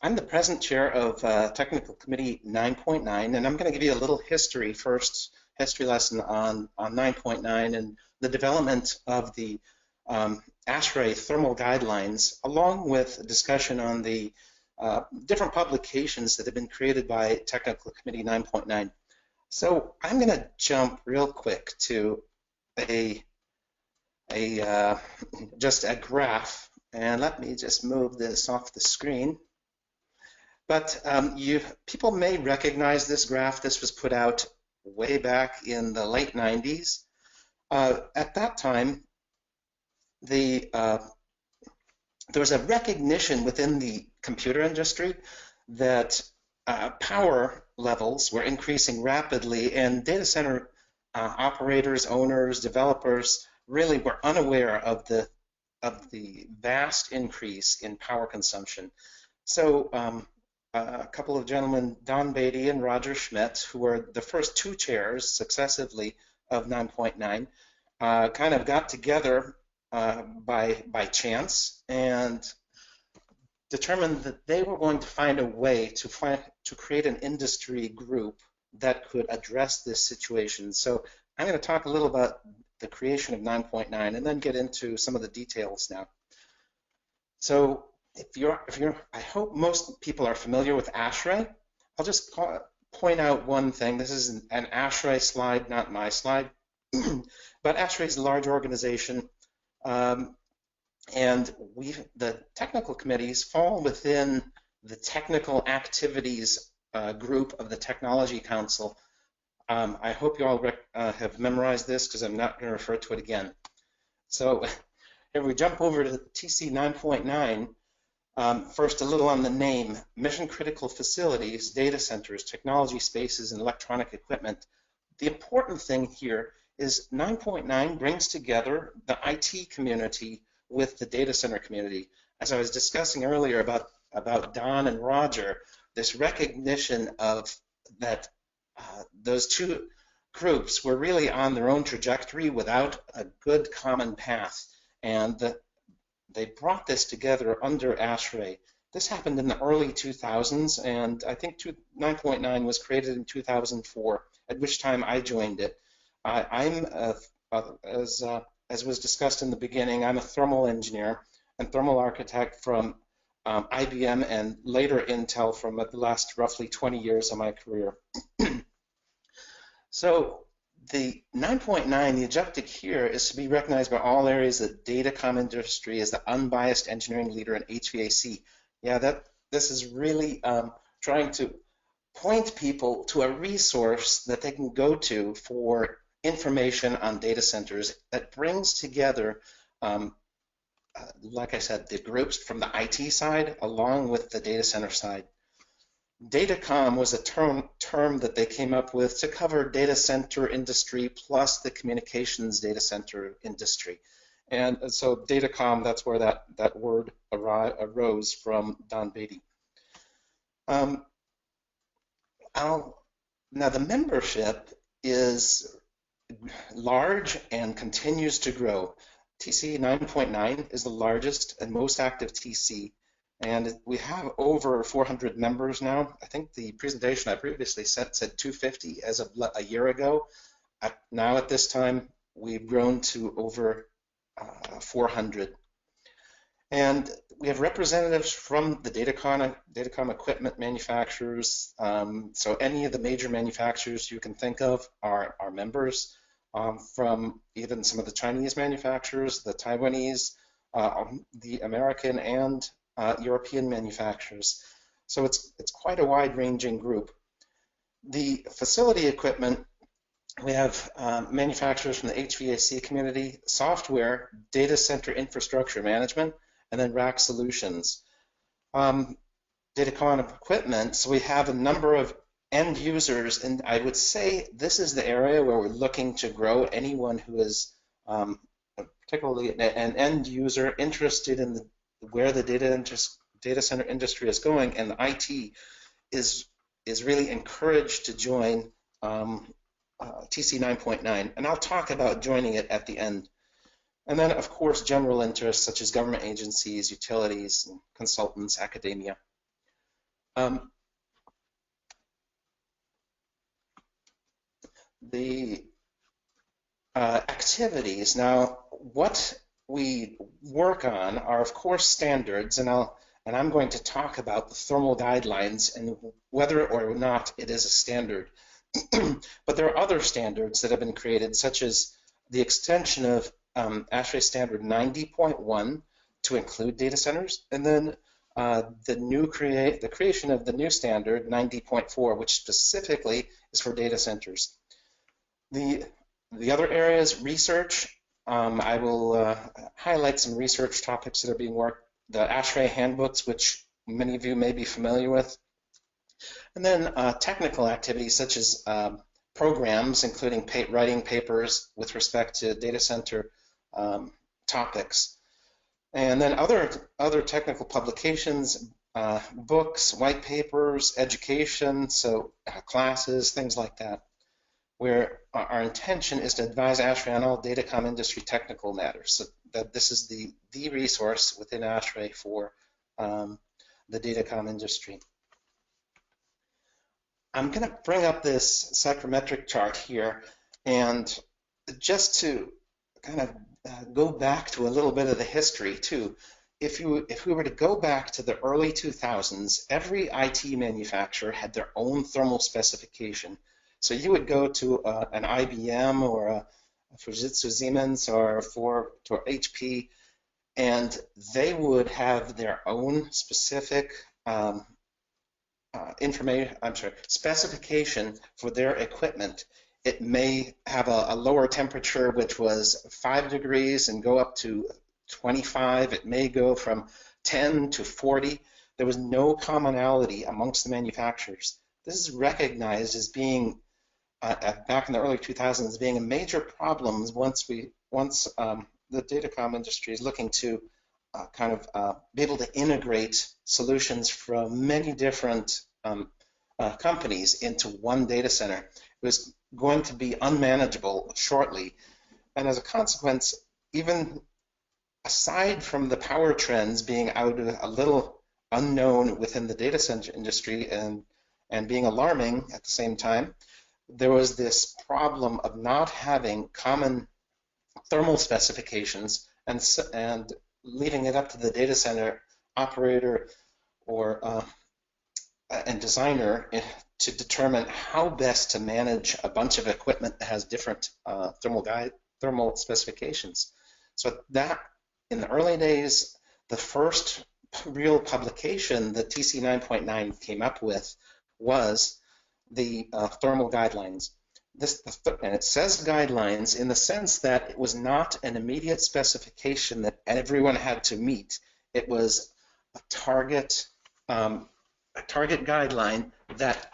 I'm the present chair of Technical Committee 9.9, and I'm going to give you a little history lesson on 9.9 and the development of the ASHRAE thermal guidelines, along with a discussion on the different publications that have been created by Technical Committee 9.9. So I'm going to jump real quick to just a graph, and let me just move this off the screen. But people may recognize this graph. This was put out way back in the late 90s. At that time, there was a recognition within the computer industry that power levels were increasing rapidly, and data center operators, owners, developers really were unaware of the vast increase in power consumption. So a couple of gentlemen, Don Beatty and Roger Schmidt, who were the first 2 chairs successively of 9.9, kind of got together by chance and determined that they were going to find a way to create an industry group that could address this situation. So I'm going to talk a little about the creation of 9.9 and then get into some of the details now. So I hope most people are familiar with ASHRAE. I'll just point out one thing. This is an ASHRAE slide, not my slide, but ASHRAE is a large organization, and the technical committees fall within the technical activities group of the Technology Council. I hope you all have memorized this, because I'm not going to refer to it again. So if we jump over to TC 9.9, First, a little on the name: mission critical facilities, data centers, technology spaces, and electronic equipment. The important thing here is 9.9 brings together the IT community with the data center community. As I was discussing earlier about Don and Roger, this recognition of that those two groups were really on their own trajectory without a good common path, and they brought this together under ASHRAE. This happened in the early 2000s, and I think 9.9 was created in 2004, at which time I joined it. As was discussed in the beginning, I'm a thermal engineer and thermal architect from IBM and later Intel from the last roughly 20 years of my career. So the 9.9, the objective here is to be recognized by all areas of the datacom industry as the unbiased engineering leader in HVAC. Yeah, this is really trying to point people to a resource that they can go to for information on data centers that brings together, like I said, the groups from the IT side along with the data center side. Datacom was a term that they came up with to cover data center industry plus the communications data center industry. And so Datacom, that's where that word arose from Don Beatty. Now the membership is large and continues to grow. TC 9.9 is the largest and most active TC, and we have over 400 members now. I think the presentation I previously said 250 as of a year ago. Now at this time, we've grown to over 400. And we have representatives from the datacom equipment manufacturers. So any of the major manufacturers you can think of are members, from even some of the Chinese manufacturers, the Taiwanese, the American and European manufacturers. So it's quite a wide-ranging group. The facility equipment, we have manufacturers from the HVAC community, software, data center infrastructure management, and then rack solutions. Datacom equipment, so we have a number of end users, and I would say this is the area where we're looking to grow. Anyone who is particularly an end user interested in where the data center industry is going, and the IT is really encouraged to join TC 9.9, and I'll talk about joining it at the end. And then, of course, general interests such as government agencies, utilities, and consultants, academia. The activities. Now, what we work on are, of course, standards, and I'm going to talk about the thermal guidelines and whether or not it is a standard. But there are other standards that have been created, such as the extension of ASHRAE standard 90.1 to include data centers, and then the creation of the new standard 90.4, which specifically is for data centers. The other areas, research. I will highlight some research topics that are being worked. The ASHRAE handbooks, which many of you may be familiar with. And then technical activities such as programs, including writing papers with respect to data center topics. And then other technical publications, books, white papers, education, so classes, things like that, where our intention is to advise ASHRAE on all datacom industry technical matters. So that this is the resource within ASHRAE for the datacom industry. I'm going to bring up this psychrometric chart here, and just to kind of go back to a little bit of the history too. If we were to go back to the early 2000s, every IT manufacturer had their own thermal specification. So you would go to an IBM or a Fujitsu Siemens or to HP, and they would have their own specific specification for their equipment. It may have a lower temperature, which was 5 degrees, and go up to 25. It may go from 10 to 40. There was no commonality amongst the manufacturers. This is recognized as being, back in the early 2000s, as being a major problem once the datacom industry is looking to be able to integrate solutions from many different companies into one data center. It was going to be unmanageable shortly. And as a consequence, even aside from the power trends being out a little unknown within the data center industry and being alarming at the same time, there was this problem of not having common thermal specifications and leaving it up to the data center operator or and designer to determine how best to manage a bunch of equipment that has different thermal specifications. So that, in the early days, the first real publication that TC 9.9 came up with was the thermal guidelines. And it says guidelines in the sense that it was not an immediate specification that everyone had to meet. It was a target guideline that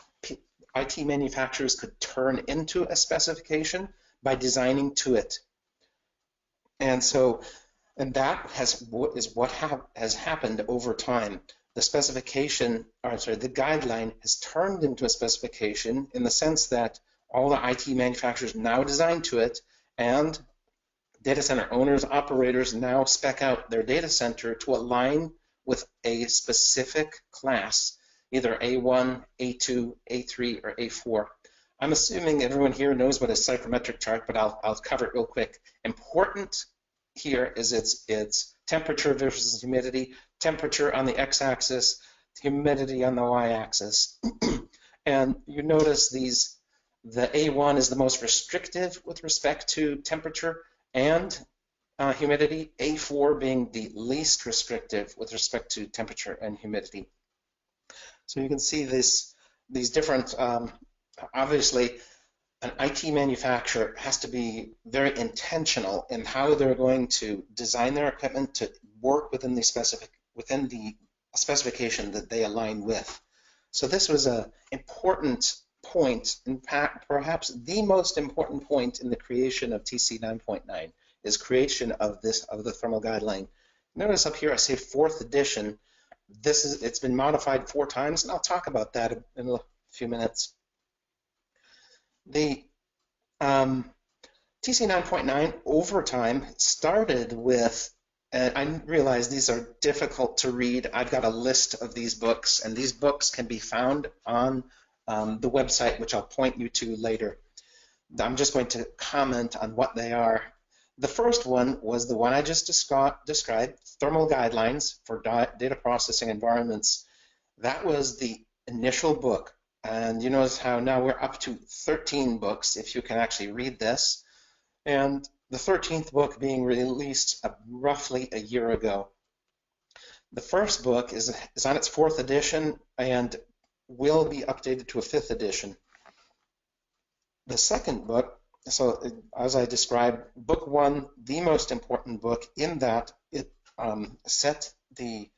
IT manufacturers could turn into a specification by designing to it. And that is what has happened over time. The specification, the guideline has turned into a specification in the sense that all the IT manufacturers now design to it, and data center owners, operators now spec out their data center to align with a specific class, either A1, A2, A3, or A4. I'm assuming everyone here knows what a psychrometric chart, but I'll cover it real quick. Important here is its temperature versus humidity, temperature on the x-axis, humidity on the y-axis. And you notice the A1 is the most restrictive with respect to temperature and humidity, A4 being the least restrictive with respect to temperature and humidity. So you can see these different, obviously, an IT manufacturer has to be very intentional in how they're going to design their equipment to work within the specification that they align with. So this was an important point, in fact, perhaps the most important point in the creation of TC 9.9 is creation of the thermal guideline. Notice up here I say 4th edition. It's been modified 4 times, and I'll talk about that in a few minutes. The TC 9.9 over time started with, and I realize these are difficult to read. I've got a list of these books, and these books can be found on the website, which I'll point you to later. I'm just going to comment on what they are. The first one was the one I just described, Thermal Guidelines for Data Processing Environments. That was the initial book. And you notice how now we're up to 13 books, if you can actually read this. And the 13th book being released roughly a year ago. The first book is on its 4th edition and will be updated to a 5th edition. The second book, so as I described, book 1, the most important book in that it set the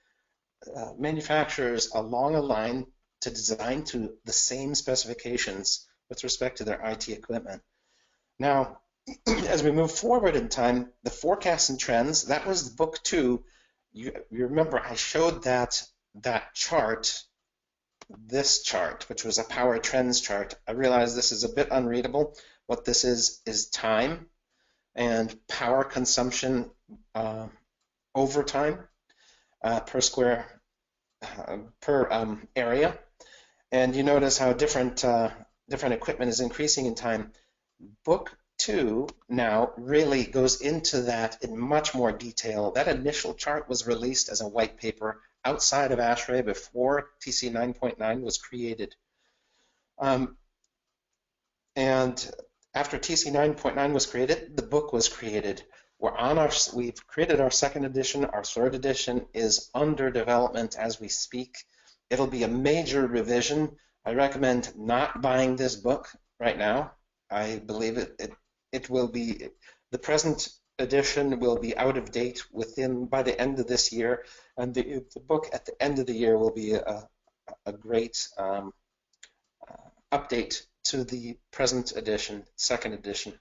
manufacturers along a line to design to the same specifications with respect to their IT equipment. Now, as we move forward in time, the forecasts and trends, that was book 2. You remember I showed that chart, this chart, which was a power trends chart. I realize this is a bit unreadable. What this is time and power consumption over time per square per area. And you notice how different equipment is increasing in time. Book 2 now really goes into that in much more detail. That initial chart was released as a white paper outside of ASHRAE before TC 9.9 was created. And after TC 9.9 was created, the book was created. We've created our 2nd edition. Our 3rd edition is under development as we speak. It'll be a major revision. I recommend not buying this book right now. I believe it will be, the present edition will be out of date by the end of this year, and the book at the end of the year will be a great update to the present edition, second edition.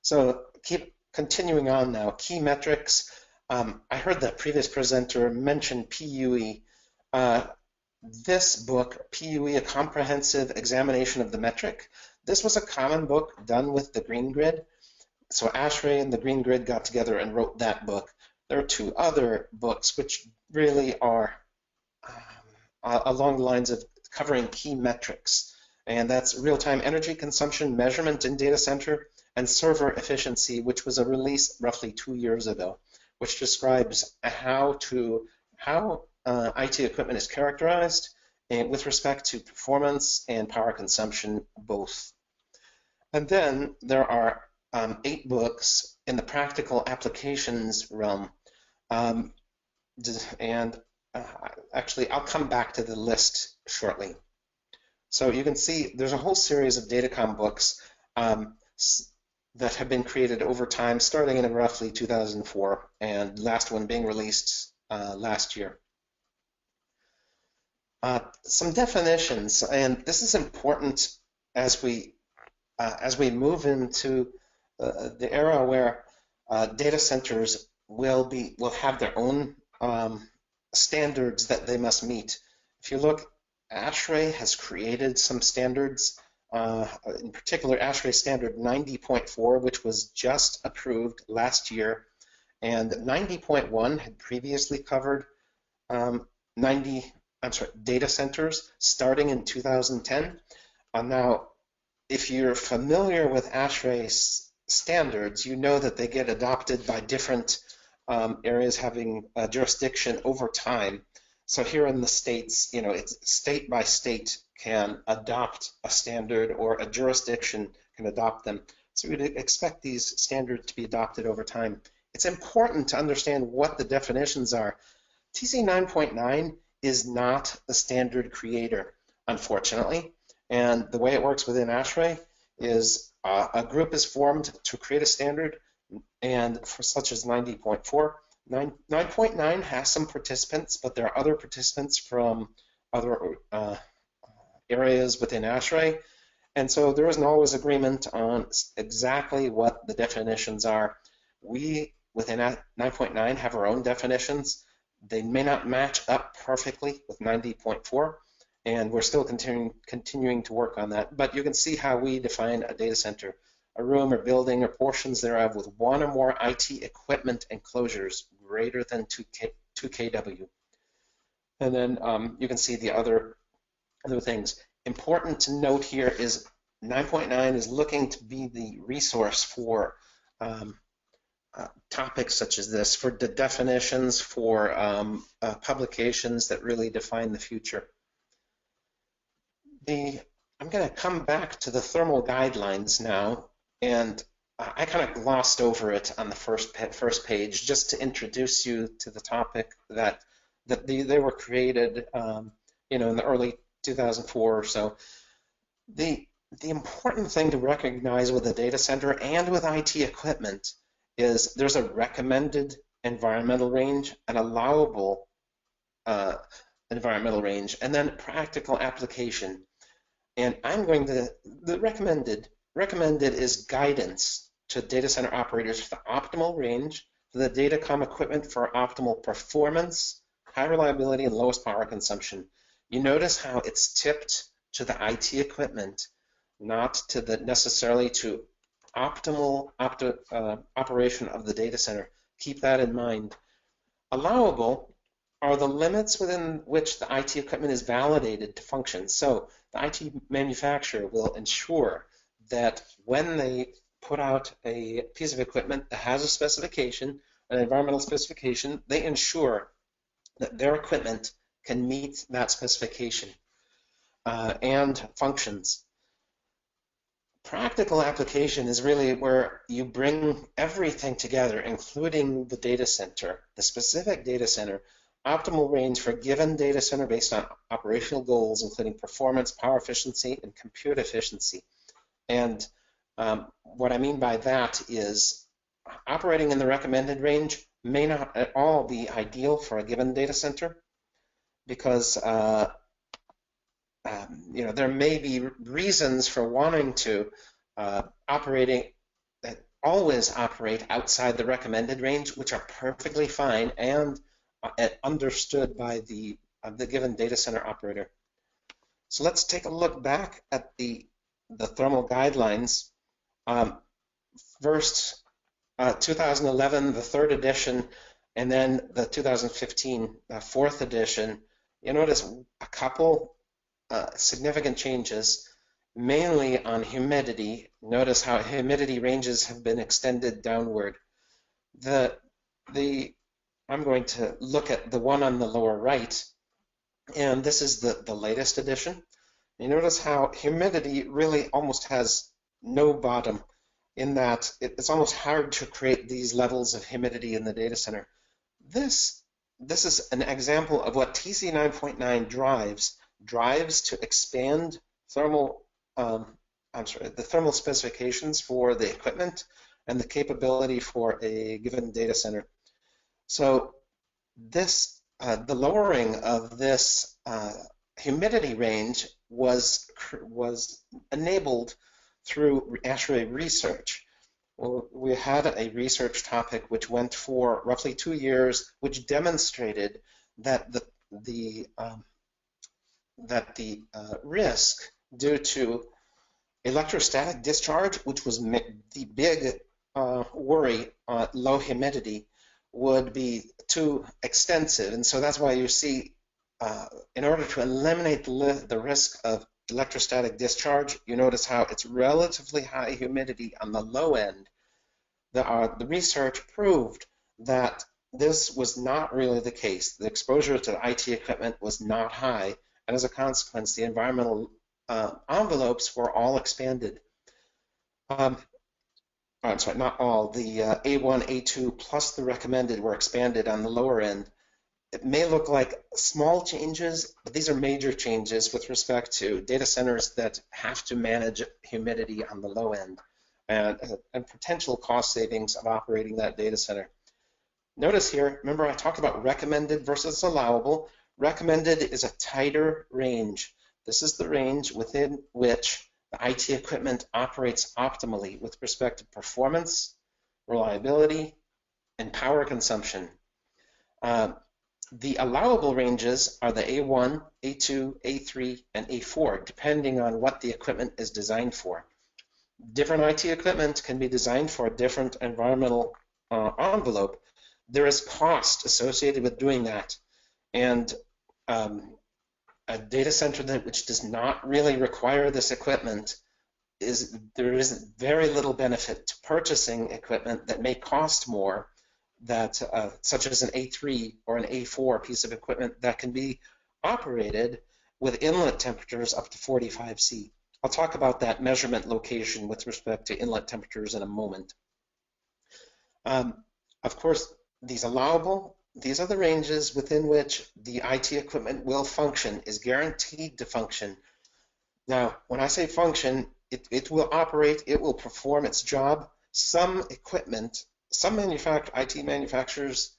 So keep continuing on now. Key metrics. I heard that previous presenter mention PUE. This book, PUE, A Comprehensive Examination of the Metric, this was a common book done with the Green Grid. So ASHRAE and the Green Grid got together and wrote that book. There are two other books which really are along the lines of covering key metrics, and that's Real-Time Energy Consumption Measurement in Data Center and Server Efficiency, which was a release roughly 2 years ago, which describes how IT equipment is characterized and with respect to performance and power consumption both. And then there are 8 books in the practical applications realm. Actually, I'll come back to the list shortly. So you can see there's a whole series of Datacom books that have been created over time, starting in roughly 2004, and last one being released last year. Some definitions, and this is important as we move into the era where data centers will have their own standards that they must meet. If you look, ASHRAE has created some standards, in particular ASHRAE standard 90.4, which was just approved last year, and 90.1 had previously covered data centers starting in 2010. Now, if you're familiar with ASHRAE standards, you know that they get adopted by different areas having jurisdiction over time. So here in the States, it's state by state can adopt a standard, or a jurisdiction can adopt them. So we'd expect these standards to be adopted over time. It's important to understand what the definitions are. TC 9.9 is not the standard creator, unfortunately. And the way it works within ASHRAE is a group is formed to create a standard, and for such as 90.4. 9.9 has some participants, but there are other participants from other areas within ASHRAE, and so there isn't always agreement on exactly what the definitions are. We, within 9.9, have our own definitions. They may not match up perfectly with 90.4, and we're still continuing to work on that, but you can see how we define a data center: a room or building or portions thereof with one or more IT equipment enclosures greater than 2 kW. And then you can see the other things. Important to note here is 9.9 is looking to be the resource for topics such as this, for the definitions, for publications that really define the future. I'm going to come back to the thermal guidelines now, and I kind of glossed over it on the first page just to introduce you to the topic that they were created, in the early 2004 or so. The important thing to recognize with a data center and with IT equipment is there's a recommended environmental range, an allowable environmental range, and then practical application. And the recommended is guidance to data center operators for the optimal range, for the Datacom equipment for optimal performance, high reliability, and lowest power consumption. You notice how it's tipped to the IT equipment, not to necessarily to optimal operation of the data center. Keep that in mind. Allowable are the limits within which the IT equipment is validated to function. So the IT manufacturer will ensure that when they put out a piece of equipment that has a specification, an environmental specification, they ensure that their equipment can meet that specification and functions. Practical application is really where you bring everything together, including the data center, the specific data center, optimal range for a given data center based on operational goals, including performance, power efficiency, and compute efficiency. And what I mean by that is operating in the recommended range may not at all be ideal for a given data center, because there may be reasons for wanting to always operate outside the recommended range, which are perfectly fine and understood by the given data center operator. So let's take a look back at the thermal guidelines. First, 2011, the third edition, and then the 2015 fourth edition. You notice a couple significant changes, mainly on humidity. Notice how humidity ranges have been extended downward. I'm going to look at the one on the lower right, and this is the latest edition. You notice how humidity really almost has no bottom, in that it's almost hard to create these levels of humidity in the data center. This is an example of what TC 9.9 drives to expand the thermal specifications for the equipment and the capability for a given data center. So the lowering of this humidity range was enabled through ASHRAE research. Well, we had a research topic which went for roughly 2 years, which demonstrated that the risk due to electrostatic discharge, which was the big worry at low humidity, would be too extensive. And so that's why you see, in order to eliminate the risk of electrostatic discharge, you notice how it's relatively high humidity on the low end. The research proved that this was not really the case. The exposure to the IT equipment was not high, and as a consequence, the environmental envelopes were all expanded. I'm sorry, not all. The A1, A2, plus the recommended were expanded on the lower end. It may look like small changes, but these are major changes with respect to data centers that have to manage humidity on the low end, and potential cost savings of operating that data center. Notice here, remember I talked about recommended versus allowable. Recommended is a tighter range. This is the range within which the IT equipment operates optimally with respect to performance, reliability, and power consumption. The allowable ranges are the A1, A2, A3, and A4, depending on what the equipment is designed for. Different IT equipment can be designed for a different environmental envelope. There is cost associated with doing that, and a data center which does not really require this equipment, there is very little benefit to purchasing equipment that may cost more, such as an A3 or an A4 piece of equipment that can be operated with inlet temperatures up to 45 C. I'll talk about that measurement location with respect to inlet temperatures in a moment. Of course, these are the ranges within which the IT equipment will function, is guaranteed to function. Now, when I say function, it will operate, it will perform its job. Some IT manufacturers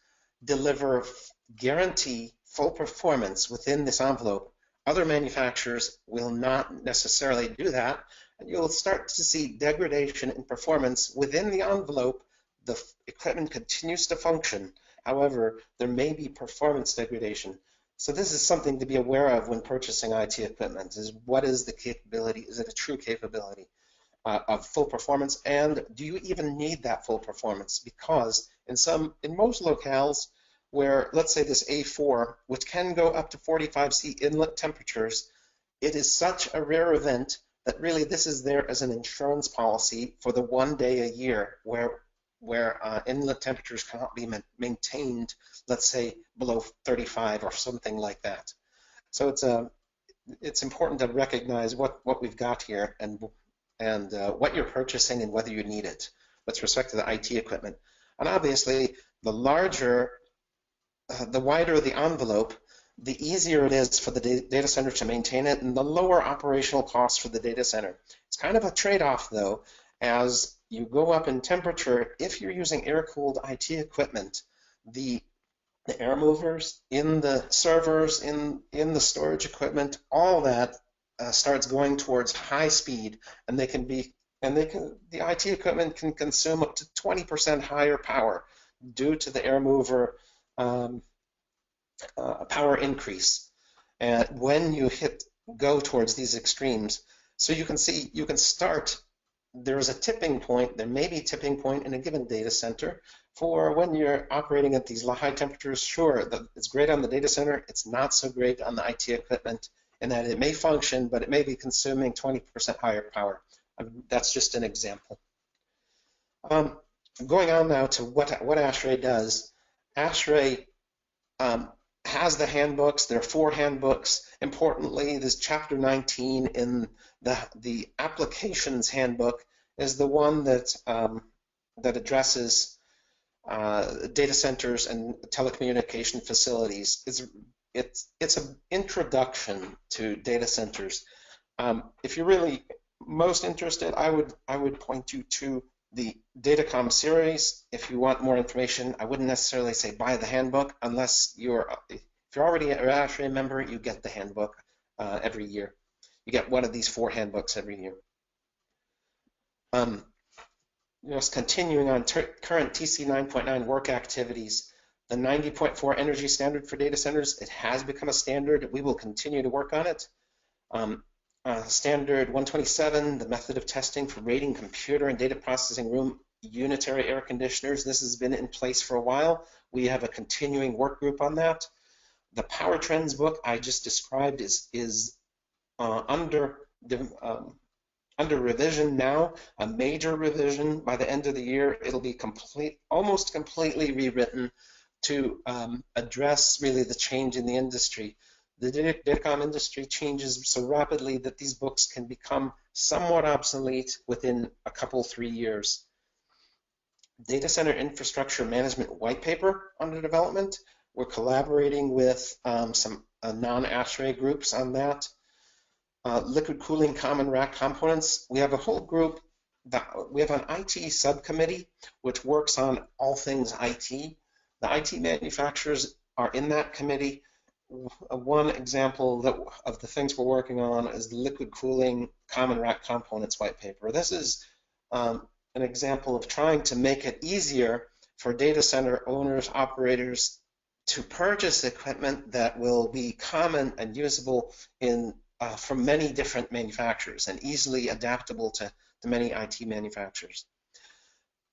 guarantee full performance within this envelope. Other manufacturers will not necessarily do that, and you'll start to see degradation in performance within the envelope. The equipment continues to function. However, there may be performance degradation. So this is something to be aware of when purchasing IT equipment, is what is the capability? Is it a true capability of full performance? And do you even need that full performance? Because in most locales where, let's say this A4, which can go up to 45 C inlet temperatures, it is such a rare event that really this is there as an insurance policy for the 1 day a year where inlet temperatures cannot be maintained, let's say, below 35 or something like that. So it's important to recognize what we've got here and what you're purchasing and whether you need it with respect to the IT equipment. And obviously, the wider the envelope, the easier it is for the data center to maintain it, and the lower operational costs for the data center. It's kind of a trade-off, though, as you go up in temperature, if you're using air-cooled IT equipment, the air movers in the servers, in the storage equipment, all that starts going towards high speed, and the IT equipment can consume up to 20% higher power due to the air mover power increase. And when you go towards these extremes, so you can see, you can start, there's a tipping point, there may be a tipping point in a given data center for when you're operating at these high temperatures. Sure, it's great on the data center, it's not so great on the IT equipment, in that it may function, but it may be consuming 20% higher power. That's just an example. Going on now to what ASHRAE does. ASHRAE has the handbooks. There are 4 handbooks. Importantly, this chapter 19 in the applications handbook is the one that addresses data centers and telecommunication facilities. It's an introduction to data centers. If you're really most interested, I would point you to the Datacom series. If you want more information, I wouldn't necessarily say buy the handbook unless if you're already an ASHRAE member, you get the handbook every year. You get one of these 4 handbooks every year. Just continuing on current TC 9.9 work activities, the 90.4 energy standard for data centers, it has become a standard. We will continue to work on it. Standard 127, the method of testing for rating computer and data processing room unitary air conditioners. This has been in place for a while. We have a continuing work group on that. The Power Trends book I just described is under revision now, a major revision. By the end of the year, it'll be almost completely rewritten to address really the change in the industry. The Datacom industry changes so rapidly that these books can become somewhat obsolete within a couple, 3 years. Data center infrastructure management white paper under development. We're collaborating with some non-ASHRAE groups on that. Liquid cooling common rack components. We have a whole group, we have an IT subcommittee which works on all things IT. The IT manufacturers are in that committee. One example of the things we're working on is the liquid cooling common rack components white paper. This is an example of trying to make it easier for data center owners, operators to purchase equipment that will be common and usable from many different manufacturers and easily adaptable to many IT manufacturers.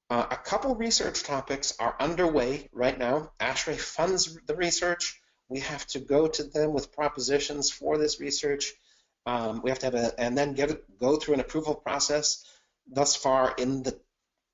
A couple research topics are underway right now. ASHRAE funds the research. We have to go to them with propositions for this research. We have to and then go through an approval process. Thus far, in the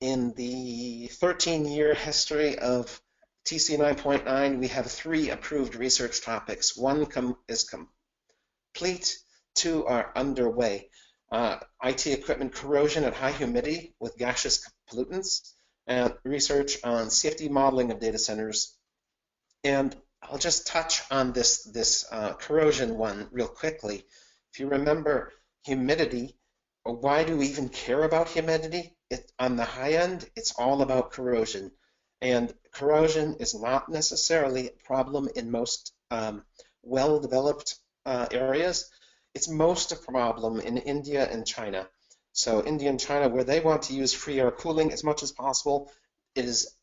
13-year history of TC 9.9, we have 3 approved research topics. 1 is complete, 2 are underway. IT equipment corrosion at high humidity with gaseous pollutants, and research on safety modeling of data centers. And I'll just touch on this corrosion one real quickly. If you remember humidity, why do we even care about humidity? On the high end, it's all about corrosion. And corrosion is not necessarily a problem in most well-developed areas. It's most a problem in India and China. So India and China, where they want to use free air cooling as much as possible, is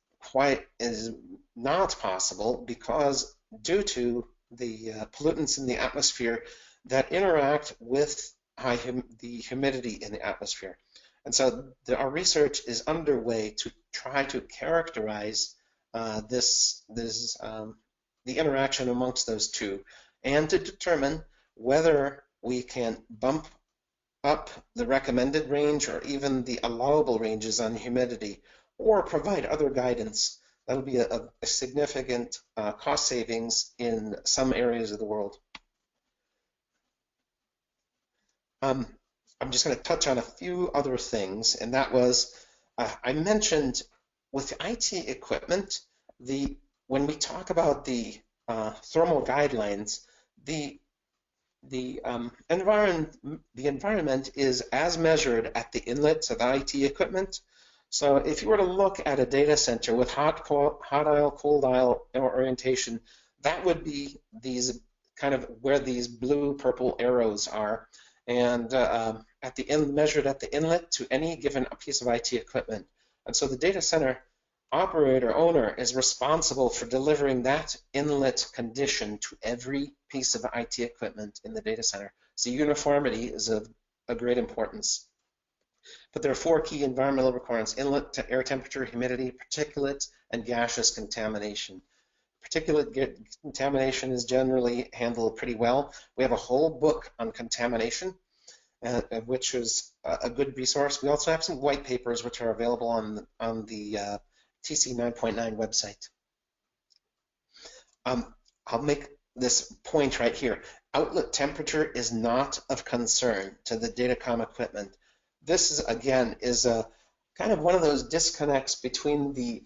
not possible because due to the pollutants in the atmosphere that interact with the humidity in the atmosphere. And so our research is underway to try to characterize the interaction amongst those two, and to determine whether we can bump up the recommended range or even the allowable ranges on humidity, or provide other guidance. That'll be a significant cost savings in some areas of the world. I'm just going to touch on a few other things, and that was, I mentioned with IT equipment, when we talk about the thermal guidelines, the the environment is as measured at the inlet to the IT equipment. So if you were to look at a data center with hot aisle, cold aisle orientation, that would be these kind of where these blue purple arrows are, and measured at the inlet to any given piece of IT equipment. And so the data center operator owner is responsible for delivering that inlet condition to every piece of IT equipment in the data center. So uniformity is of great importance. But there are 4 key environmental requirements: inlet to air temperature, humidity, particulate, and gaseous contamination. Particulate contamination is generally handled pretty well. We have a whole book on contamination, which is a good resource. We also have some white papers which are available on the TC 9.9 website. I'll make this point right here. Outlet temperature is not of concern to the datacom equipment. This is, again, a kind of one of those disconnects between the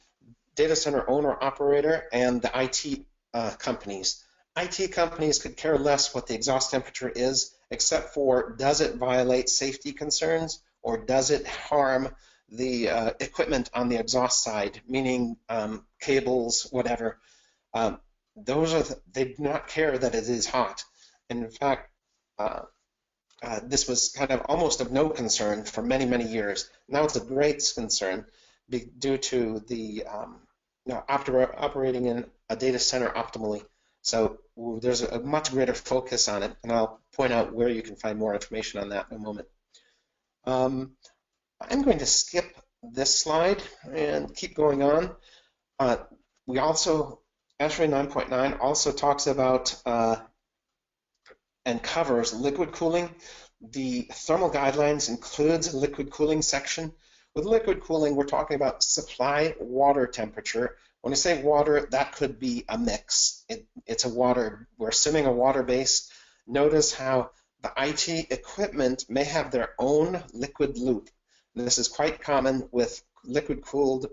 data center owner operator and the IT companies. IT companies could care less what the exhaust temperature is, except for does it violate safety concerns or does it harm the equipment on the exhaust side, meaning cables, whatever. They do not care that it is hot. And in fact, this was kind of almost of no concern for many, many years. Now it's a great concern due to the operating in a data center optimally. So there's a much greater focus on it, and I'll point out where you can find more information on that in a moment. I'm going to skip this slide and keep going on. We also, ASHRAE 9.9 also talks about and covers liquid cooling. The thermal guidelines includes a liquid cooling section. With liquid cooling, we're talking about supply water temperature. When I say water, that could be a mix. It's a water, we're assuming a water base. Notice how the IT equipment may have their own liquid loop. And this is quite common with liquid cooled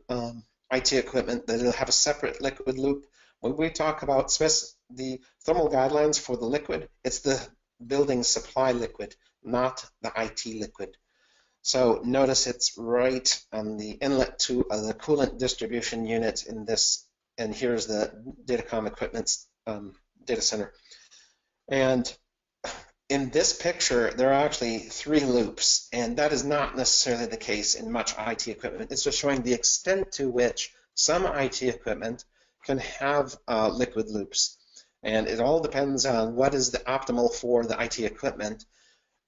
IT equipment, that it'll have a separate liquid loop. When we talk about the thermal guidelines for the liquid, it's the building supply liquid, not the IT liquid. So notice it's right on the inlet to the coolant distribution unit in this, and here's the datacom equipment's data center. And in this picture, there are actually 3 loops, and that is not necessarily the case in much IT equipment. It's just showing the extent to which some IT equipment can have liquid loops. And it all depends on what is the optimal for the IT equipment.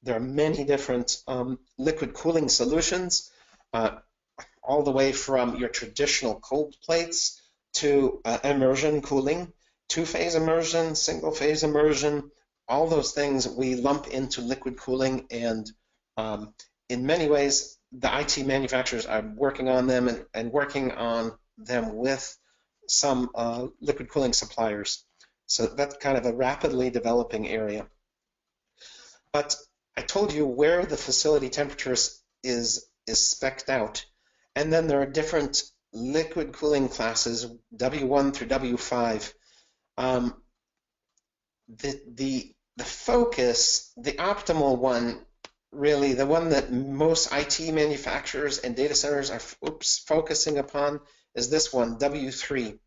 There are many different liquid cooling solutions, all the way from your traditional cold plates to immersion cooling, 2-phase immersion, single-phase immersion. All those things we lump into liquid cooling, and in many ways, the IT manufacturers are working on them and working on them with some liquid cooling suppliers. So that's kind of a rapidly developing area. But I told you where the facility temperature is spec'd out, and then there are different liquid cooling classes, W1 through W5. The focus, the optimal one, really the one that most IT manufacturers and data centers are focusing upon, is this one, W3.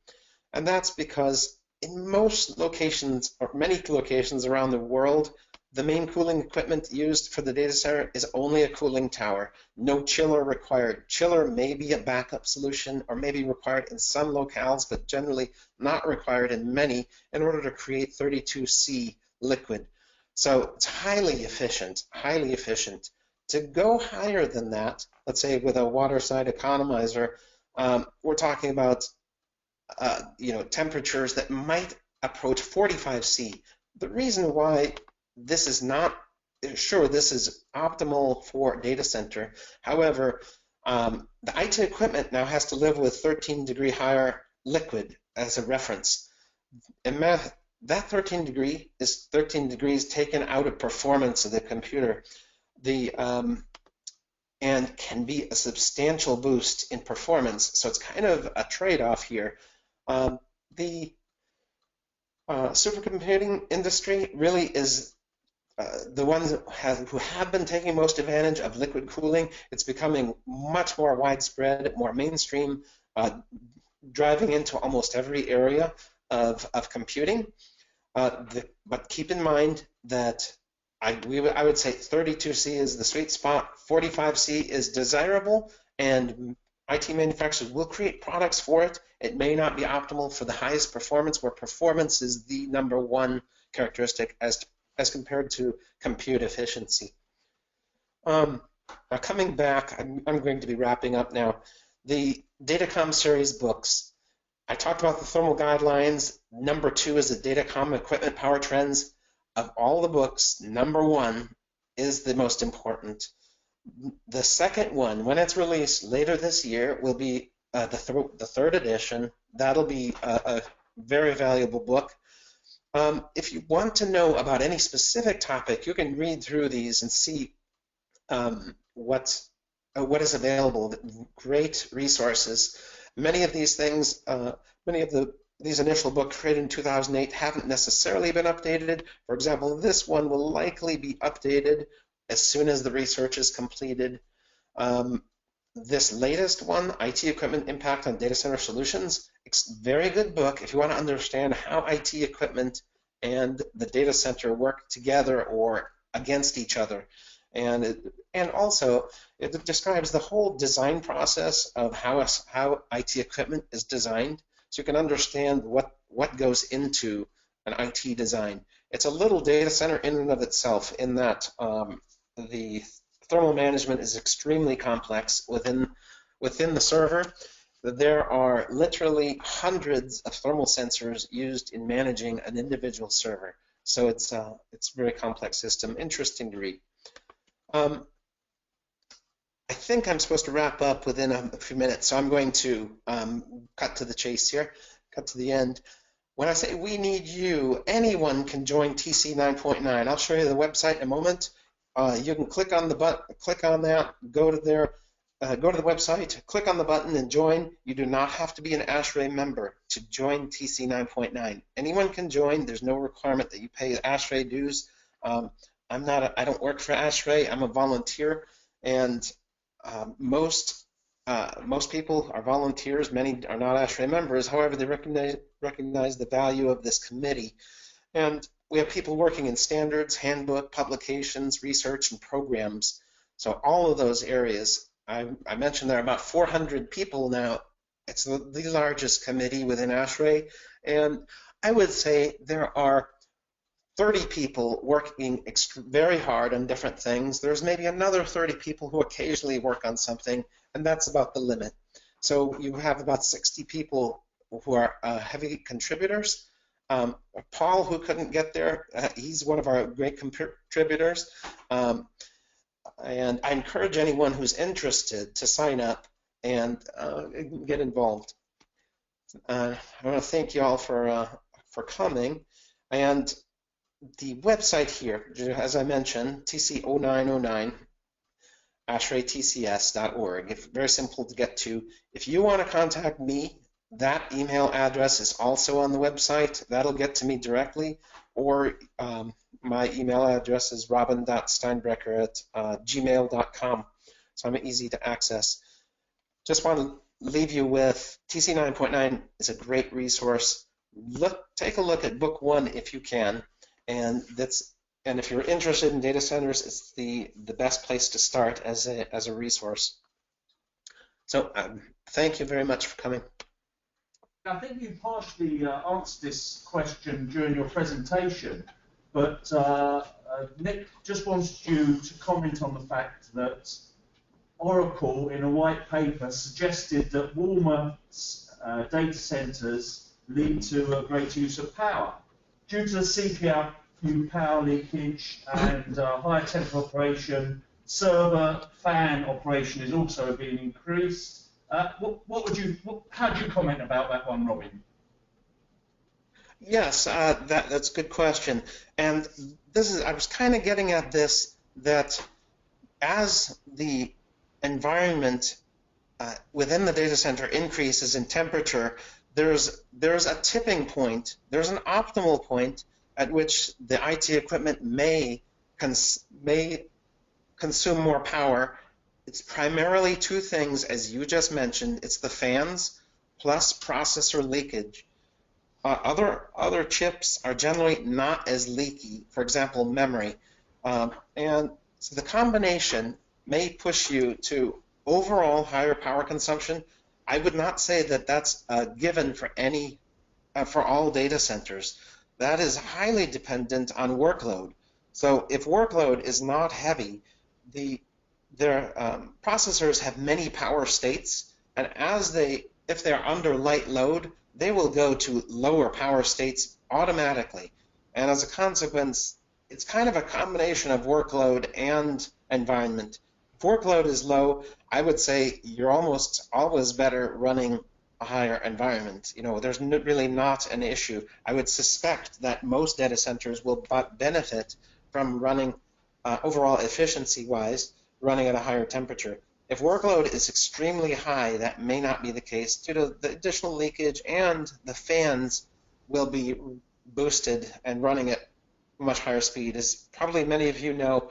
And that's because in most locations, or many locations around the world, the main cooling equipment used for the data center is only a cooling tower. No chiller required. Chiller may be a backup solution or may be required in some locales, but generally not required in many, in order to create 32C liquid. So it's highly efficient, highly efficient. To go higher than that, let's say with a water side economizer, we're talking about temperatures that might approach 45C. The reason why this is not, sure, this is optimal for data center. However, the IT equipment now has to live with 13-degree higher liquid as a reference. And that 13 degree is 13 degrees taken out of performance of the computer. And can be a substantial boost in performance. So it's kind of a trade-off here. The supercomputing industry really is the ones who have been taking most advantage of liquid cooling, it's becoming much more widespread, more mainstream, driving into almost every area of computing. But keep in mind that I would say 32C is the sweet spot, 45C is desirable, and IT manufacturers will create products for it. It may not be optimal for the highest performance, where performance is the #1 characteristic as compared to compute efficiency. Now coming back, I'm going to be wrapping up now. The Datacom series books. I talked about the thermal guidelines. #2 is the Datacom equipment power trends. Of all the books, #1 is the most important. The second one, when it's released later this year, will be the third edition. That'll be a very valuable book. If you want to know about any specific topic, you can read through these and see what is available. Great resources. Many of these things, these initial books created in 2008 haven't necessarily been updated. For example, this one will likely be updated as soon as the research is completed. This latest one, IT Equipment Impact on Data Center Solutions, it's a very good book if you want to understand how IT equipment and the data center work together or against each other. And also, it describes the whole design process of how IT equipment is designed, so you can understand what goes into an IT design. It's a little data center in and of itself, in that the thermal management is extremely complex within the server. There are literally hundreds of thermal sensors used in managing an individual server. So it's a very complex system. Interesting to read. I think I'm supposed to wrap up within a few minutes, so I'm going to cut to the chase here, cut to the end. When I say we need you, anyone can join TC 9.9. I'll show you the website in a moment. You can click on the button, click on that, go to there, go to the website, click on the button and join. You do not have to be an ASHRAE member to join TC 9.9. Anyone can join. There's no requirement that you pay ASHRAE dues. I don't work for ASHRAE. I'm a volunteer, and most people are volunteers. Many are not ASHRAE members. However, they recognize the value of this committee, and we have people working in standards, handbook, publications, research, and programs. So all of those areas, I mentioned there are about 400 people now. It's the largest committee within ASHRAE, and I would say there are 30 people working very hard on different things. There's maybe another 30 people who occasionally work on something, and that's about the limit. So you have about 60 people who are heavy contributors. Paul, who couldn't get there, he's one of our great contributors. And I encourage anyone who's interested to sign up and get involved. I want to thank you all for coming. And the website here, as I mentioned, TC0909, ashraetcs.org. It's very simple to get to. If you want to contact me, that email address is also on the website. That'll get to me directly, or my email address is robin.steinbrecher@gmail.com, so I'm easy to access. Just want to leave you with TC 9.9 is a great resource. Take a look at book 1 if you can, and if you're interested in data centers, it's the best place to start as a resource. So thank you very much for coming. I think you partially answered this question during your presentation, but Nick just wants you to comment on the fact that Oracle, in a white paper, suggested that warmer data centers lead to a great use of power. Due to the CPU power leakage and higher temperature operation, server fan operation is also being increased. How do you comment about that one, Robin? Yes, that's a good question. And I was kind of getting at this, that as the environment within the data center increases in temperature, there's a tipping point, there's an optimal point at which the IT equipment may may consume more power, it's primarily two things, as you just mentioned. It's the fans plus processor leakage. Other chips are generally not as leaky, for example, memory. And so the combination may push you to overall higher power consumption. I would not say that that's a given for all data centers. That is highly dependent on workload. So if workload is not heavy, their processors have many power states, and if they're under light load, they will go to lower power states automatically. And as a consequence, it's kind of a combination of workload and environment. If workload is low, I would say you're almost always better running a higher environment. There's really not an issue. I would suspect that most data centers will benefit from running, overall efficiency-wise, running at a higher temperature. If workload is extremely high, that may not be the case due to the additional leakage, and the fans will be boosted and running at much higher speed. As probably many of you know,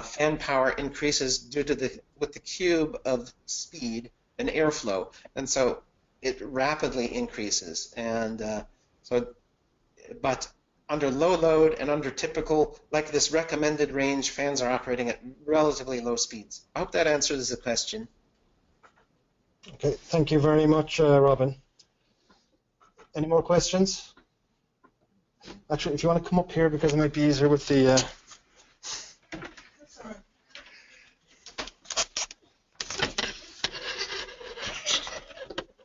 fan power increases due to with the cube of speed and airflow, and so it rapidly increases. And but under low load and under typical, like this recommended range, fans are operating at relatively low speeds. I hope that answers the question. Okay, thank you very much, Robin. Any more questions? Actually, if you want to come up here, because it might be easier with the...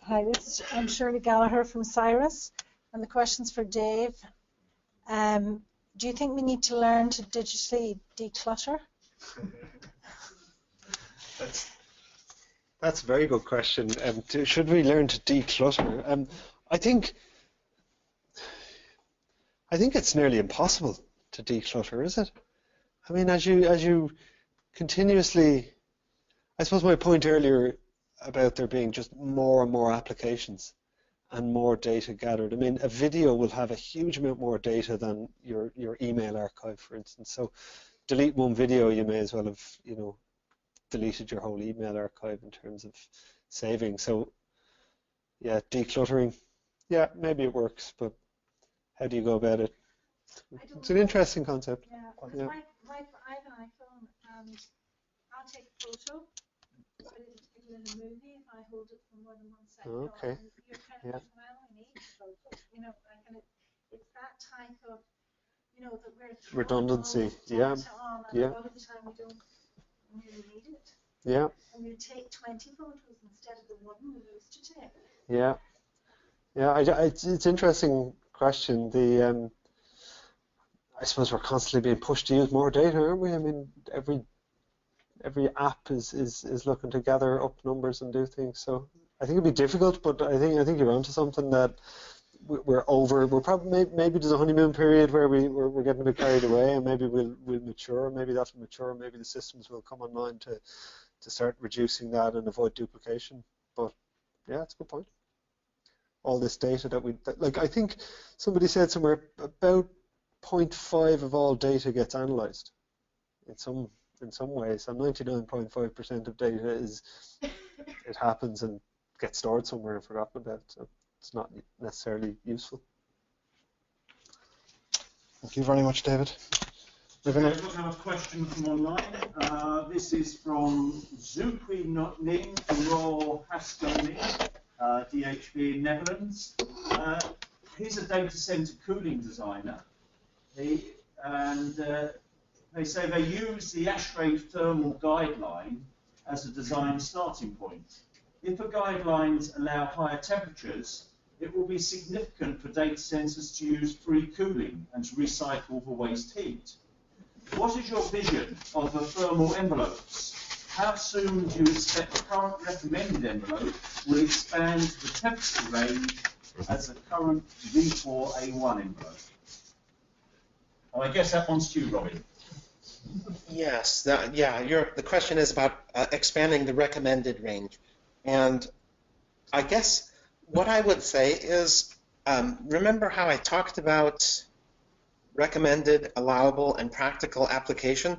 Hi, I'm Shirley Gallagher from CIBSE, and the question's for Dave. Do you think we need to learn to digitally declutter? That's a very good question. Should we learn to declutter? I think it's nearly impossible to declutter, is it? I mean, as you continuously, I suppose my point earlier about there being just more and more applications and more data gathered. I mean, a video will have a huge amount more data than your email archive, for instance. So delete one video, you may as well have, deleted your whole email archive in terms of saving. So yeah, decluttering, yeah, maybe it works, but how do you go about it? It's an interesting concept. Yeah, yeah. I have an iPhone, and I'll take a photo, but in a movie, if I hold it for more than 1 second, okay. You're kind of, well, I need a photo, it's that type of, that we're redundancy, yeah, on, and a lot of the time we don't really need it. Yeah. And you take 20 photos instead of the one we used to take. Yeah. Yeah, it's an interesting question. I suppose we're constantly being pushed to use more data, aren't we? I mean, every app is looking to gather up numbers and do things. So I think it'd be difficult, but I think you're onto something that we're probably maybe there's a honeymoon period where we're getting a bit carried away, and maybe we'll mature. Maybe that'll mature. Maybe the systems will come online to start reducing that and avoid duplication. But yeah, it's a good point. All this data that I think somebody said somewhere about 0.5 of all data gets analyzed in some ways, and 99.5% of data it happens and gets stored somewhere and forgotten about, so it's not necessarily useful. Thank you very much, David. We've got another question from online. This is from Zukri Ning Ro Haskoni, DHB in Netherlands. He's a data center cooling designer. They say they use the ASHRAE thermal guideline as a design starting point. If the guidelines allow higher temperatures, it will be significant for data centers to use free cooling and to recycle the waste heat. What is your vision of the thermal envelopes? How soon do you expect the current recommended envelope will expand the temperature range as the current V4A1 envelope? I guess that one's to you, Robin. Yes, the question is about expanding the recommended range. And I guess what I would say is, remember how I talked about recommended, allowable, and practical application.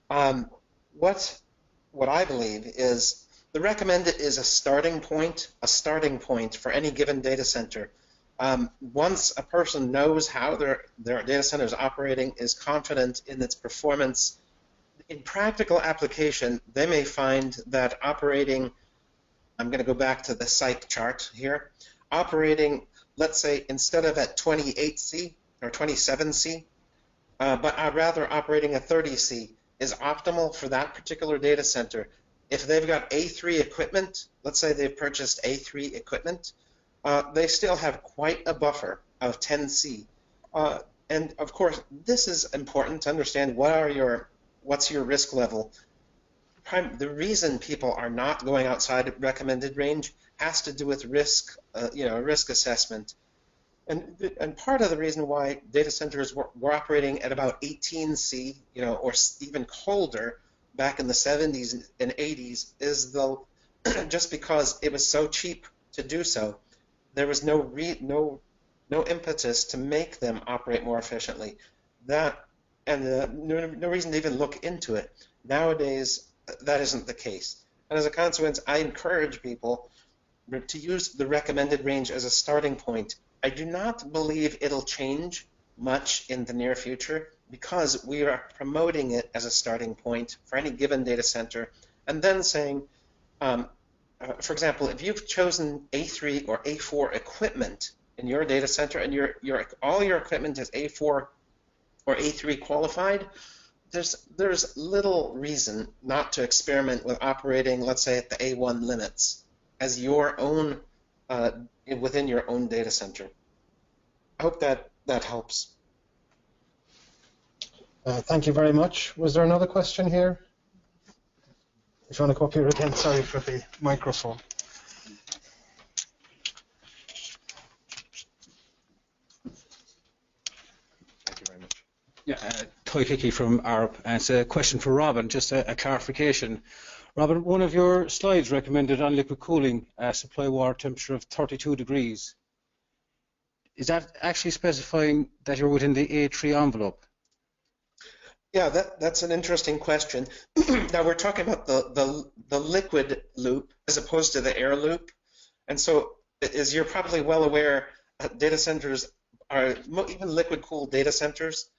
What I believe is the recommended is a starting point for any given data center. Once a person knows how their data center is operating, is confident in its performance, in practical application, they may find that operating, I'm going to go back to the psych chart here, operating, let's say, instead of at 28C or 27C, but rather operating at 30C is optimal for that particular data center. If they've got A3 equipment, let's say they've purchased A3 equipment, they still have quite a buffer of 10C. And of course, this is important to understand what's your risk level. The reason people are not going outside recommended range has to do with risk, risk assessment. And part of the reason why data centers were operating at about 18C, or even colder back in the 70s and 80s is just because it was so cheap to do so. There was no impetus to make them operate more efficiently. No reason to even look into it. Nowadays, that isn't the case. And as a consequence, I encourage people to use the recommended range as a starting point. I do not believe it'll change much in the near future because we are promoting it as a starting point for any given data center, and then saying, for example, if you've chosen A3 or A4 equipment in your data center and all your equipment is A4 or A3 qualified, there's little reason not to experiment with operating, let's say, at the A1 limits as your own within your own data center. I hope that helps. Thank you very much. Was there another question here? If you want to go up here again, sorry for the microphone. Thank you very much. Yeah, Toy Kiki from ARP, and it's a question for Robin, just a clarification. Robin, one of your slides recommended on liquid cooling supply water temperature of 32 degrees. Is that actually specifying that you're within the A3 envelope? Yeah, that's an interesting question. Now we're talking about the liquid loop as opposed to the air loop. And so, as you're probably well aware, data centers even liquid-cooled data centers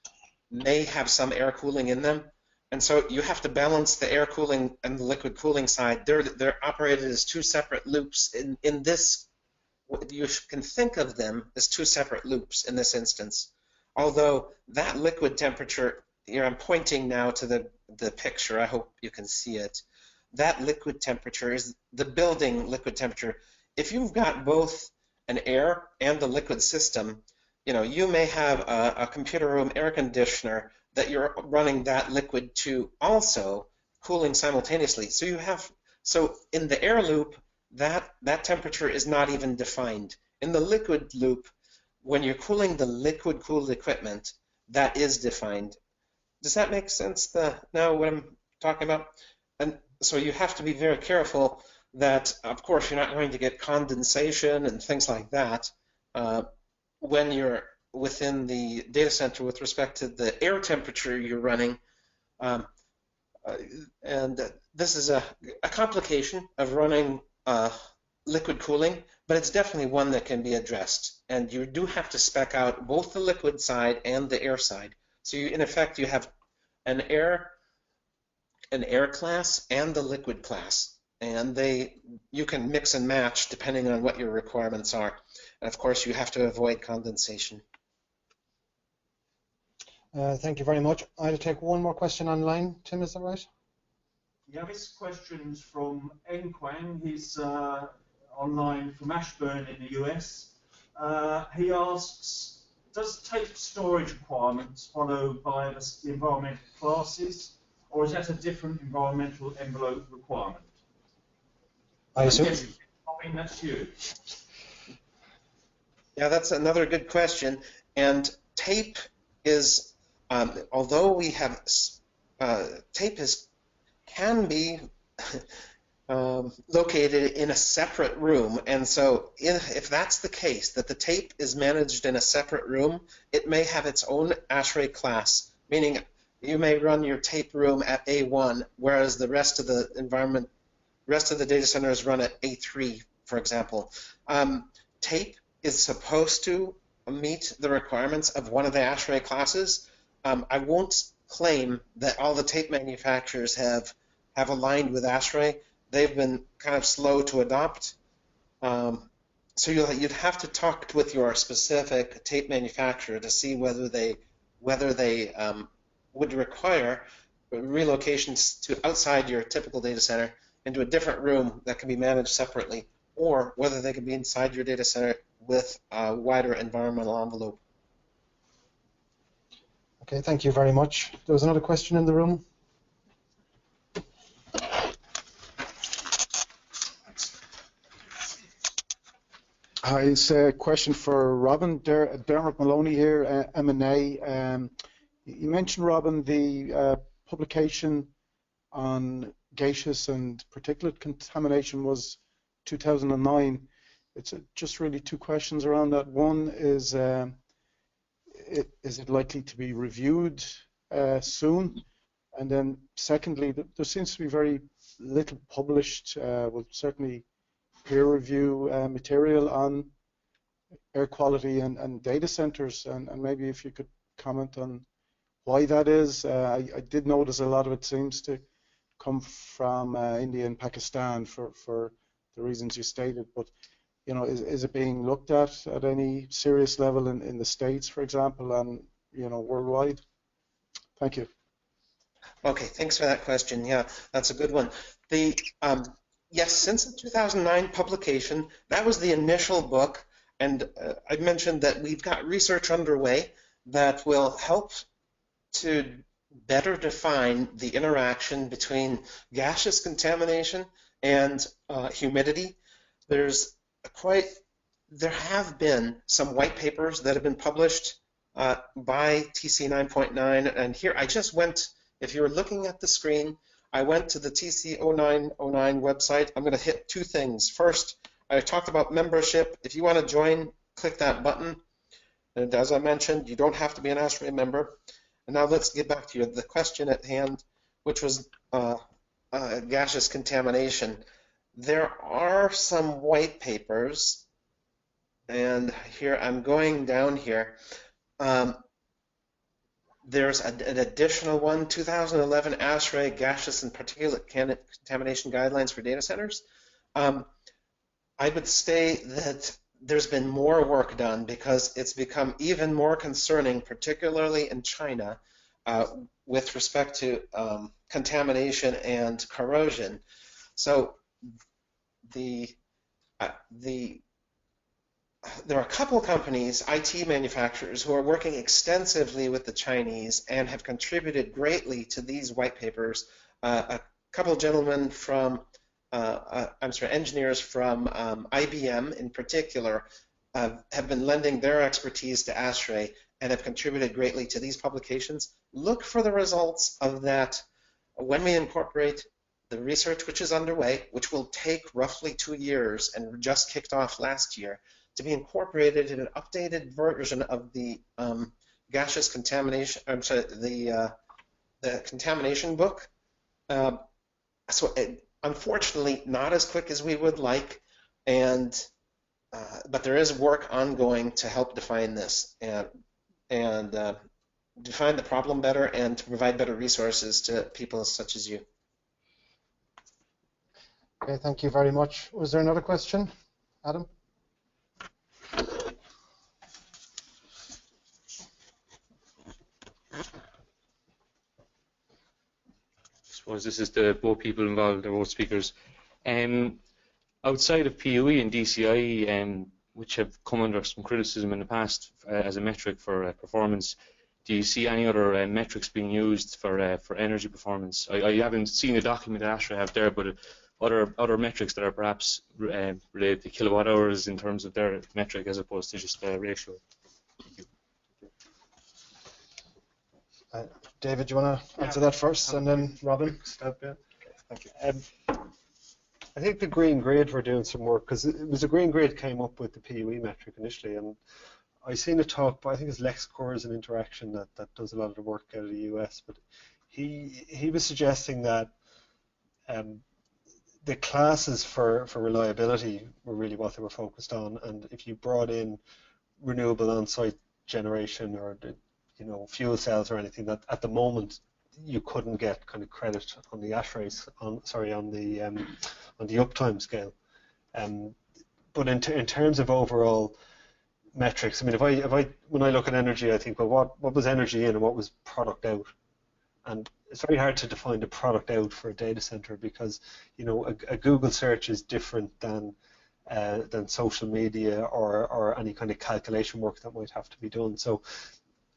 may have some air cooling in them. And so you have to balance the air cooling and the liquid cooling side. They're operated as two separate loops. In this, you can think of them as two separate loops in this instance. Although that liquid temperature, here I'm pointing now to the picture, I hope you can see it. That liquid temperature is the building liquid temperature. If you've got both an air and a liquid system, you may have a computer room air conditioner that you're running that liquid to also cooling simultaneously. So in the air loop, that temperature is not even defined. In the liquid loop, when you're cooling the liquid cooled equipment, that is defined. Does that make sense now what I'm talking about? And so you have to be very careful that, of course, you're not going to get condensation and things like that when you're within the data center with respect to the air temperature you're running. And this is a complication of running liquid cooling, but it's definitely one that can be addressed. And you do have to spec out both the liquid side and the air side. So in effect, you have an air class and the liquid class, and you can mix and match depending on what your requirements are. And of course, you have to avoid condensation. Thank you very much. I'll take one more question online. Tim, is that right? Yeah, this question's from N Kwang. He's online from Ashburn in the US. He asks, does tape storage requirements follow by the environmental classes, or is that a different environmental envelope requirement? I assume. I mean, that's you. Yeah, that's another good question. And tape is, although we have, tape can be located in a separate room. And so if that's the case, that the tape is managed in a separate room, it may have its own ASHRAE class, meaning you may run your tape room at A1, whereas the rest of the environment, rest of the data center is run at A3, for example. Tape is supposed to meet the requirements of one of the ASHRAE classes. I won't claim that all the tape manufacturers have aligned with ASHRAE. They've been kind of slow to adopt. So you'd have to talk with your specific tape manufacturer to see whether they would require relocations to outside your typical data center into a different room that can be managed separately, or whether they can be inside your data center with a wider environmental envelope. Okay, thank you very much. There was another question in the room. Hi, it's a question for Robin. Dermot Maloney here, M&A. You mentioned, Robin, the publication on gaseous and particulate contamination was 2009. It's just really two questions around that. One is it likely to be reviewed soon? And then secondly, there seems to be very little published, well, certainly peer review material on air quality and data centers, and maybe if you could comment on why that is. I did notice a lot of it seems to come from India and Pakistan for the reasons you stated, but you know, is it being looked at any serious level in the States, for example, and you know, worldwide? Thank you. Okay, thanks for that question. Yeah, that's a good one. Yes, since the 2009 publication, that was the initial book, and I mentioned that we've got research underway that will help to better define the interaction between gaseous contamination and humidity. There have been some white papers that have been published by TC 9.9, and here I just went, if you're looking at the screen, I went to the TC 0909 website. I'm going to hit two things. First, I talked about membership. If you want to join, click that button. And as I mentioned, you don't have to be an ASHRAE member. And now let's get back to the question at hand, which was gaseous contamination. There are some white papers, and here I'm going down here. There's an additional one, 2011 ASHRAE Gaseous and Particulate Contamination Guidelines for Data Centers. I would say that there's been more work done because it's become even more concerning, particularly in China, with respect to contamination and corrosion. So there are a couple of companies, IT manufacturers, who are working extensively with the Chinese and have contributed greatly to these white papers. A couple of gentlemen from, engineers from IBM in particular, have been lending their expertise to ASHRAE and have contributed greatly to these publications. Look for the results of that when we incorporate the research which is underway, which will take roughly 2 years and just kicked off last year, to be incorporated in an updated version of the gaseous contamination, the contamination book. Unfortunately, not as quick as we would like, but there is work ongoing to help define this and define the problem better and to provide better resources to people such as you. Okay, thank you very much. Was there another question, Adam? I suppose this is both people involved, they're both speakers. Outside of PUE and DCI, which have come under some criticism in the past as a metric for performance, do you see any other metrics being used for energy performance? I haven't seen a document that ASHRAE have there, but other metrics that are perhaps related to kilowatt hours in terms of their metric as opposed to just ratio. Thank you. David, do you want to answer that first, and then Robin? Okay, thank you. I think the green grid were doing some work, because it was a green grid came up with the PUE metric initially, and I seen a talk, but I think it's LexCore is an interaction that does a lot of the work out of the US, but he was suggesting that the classes for reliability were really what they were focused on, and if you brought in renewable on-site generation or fuel cells or anything, that at the moment you couldn't get kind of credit on the ASHRAEs on the uptime scale. But in terms of overall metrics, I mean, when I look at energy, I think, well, what was energy in and what was product out? And it's very hard to define the product out for a data center, because a Google search is different than social media or any kind of calculation work that might have to be done. So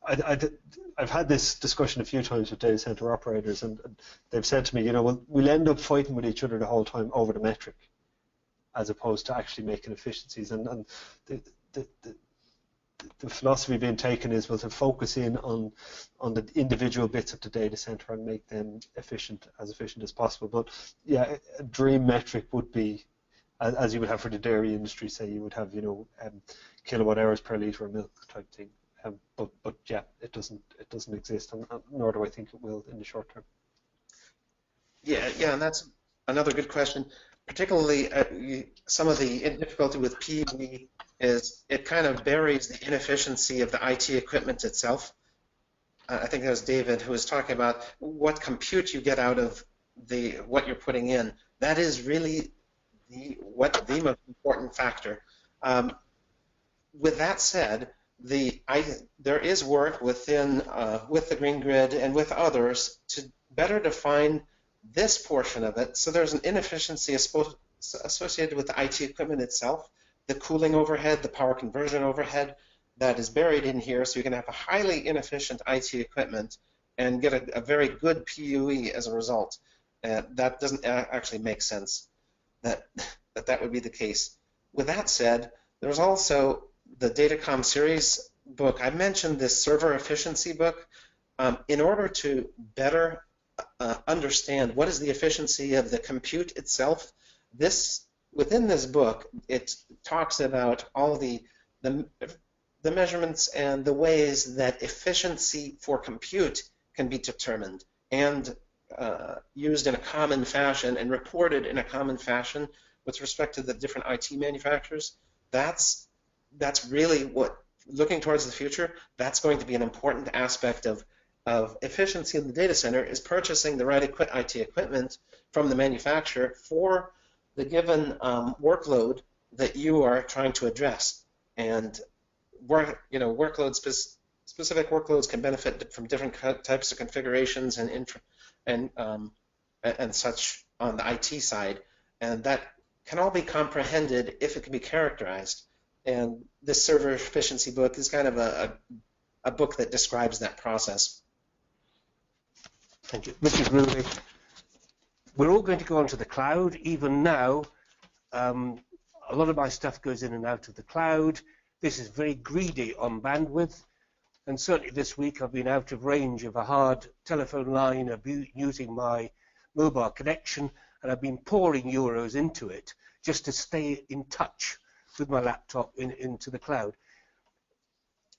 I've had this discussion a few times with data center operators, and they've said to me, we'll end up fighting with each other the whole time over the metric, as opposed to actually making efficiencies. And the philosophy being taken is, well, to focus in on the individual bits of the data center and make them as efficient as possible. But yeah, a dream metric would be, as you would have for the dairy industry, say you would have kilowatt hours per liter of milk type thing. But yeah, it doesn't exist, and nor do I think it will in the short term. Yeah, and that's another good question. Particularly, some of the difficulty with PUE is it kind of buries the inefficiency of the IT equipment itself. I think that was David who was talking about what compute you get out of what you're putting in. That is really the most important factor. With that said, there is work within with the Green Grid and with others to better define this portion of it. So there's an inefficiency associated with the IT equipment itself, the cooling overhead, the power conversion overhead that is buried in here. So you can have a highly inefficient IT equipment and get a very good PUE as a result. That doesn't actually make sense that would be the case. With that said, there's also the Datacom series book. I mentioned this server efficiency book. In order to better understand what is the efficiency of the compute itself, within this book, it talks about all the measurements and the ways that efficiency for compute can be determined and used in a common fashion and reported in a common fashion with respect to the different IT manufacturers. That's really what, looking towards the future, that's going to be an important aspect of efficiency in the data center, is purchasing the right IT equipment from the manufacturer for the given workload that you are trying to address. And specific workloads can benefit from different types of configurations and such on the IT side, and that can all be comprehended if it can be characterized. And this server efficiency book is kind of a book that describes that process. Thank you. Mrs. Rooney, we're all going to go onto the cloud. Even now, a lot of my stuff goes in and out of the cloud. This is very greedy on bandwidth. And certainly this week I've been out of range of a hard telephone line using my mobile connection, and I've been pouring euros into it just to stay in touch with my laptop into the cloud.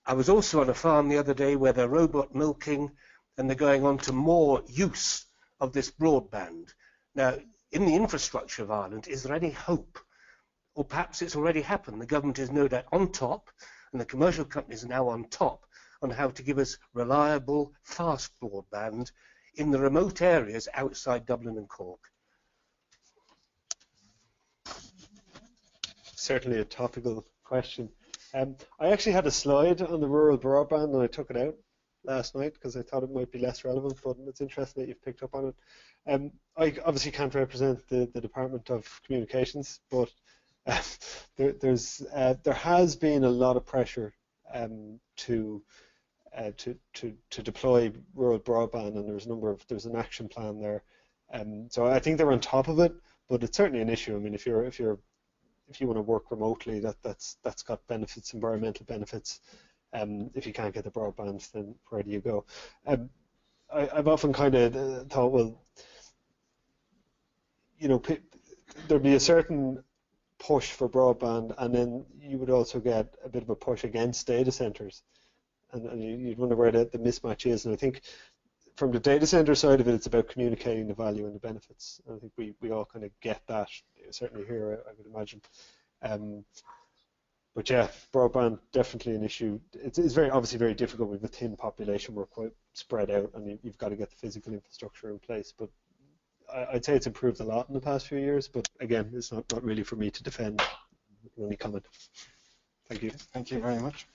I was also on a farm the other day where they're robot milking, and they're going on to more use of this broadband. Now, in the infrastructure of Ireland, is there any hope? Or perhaps it's already happened. The government is no doubt on top, and the commercial companies are now on top on how to give us reliable, fast broadband in the remote areas outside Dublin and Cork. Certainly a topical question. I actually had a slide on the rural broadband, and I took it out last night because I thought it might be less relevant, but it's interesting that you've picked up on it. I obviously can't represent the Department of Communications, but there has been a lot of pressure to deploy rural broadband, and there's an action plan there. So I think they're on top of it, but it's certainly an issue. I mean, if you want to work remotely, that's got benefits, environmental benefits. If you can't get the broadband, then where do you go? I've often kind of thought, well, there'd be a certain push for broadband, and then you would also get a bit of a push against data centers, and you'd wonder where the mismatch is. And I think from the data center side of it, it's about communicating the value and the benefits. And I think we all kind of get that, certainly here, I would imagine. But yeah, broadband definitely an issue. It's very obviously very difficult with a thin population. We're quite spread out, and you've got to get the physical infrastructure in place. But I'd say it's improved a lot in the past few years. But again, it's not really for me to defend. Only comment. Thank you. Thank you very much.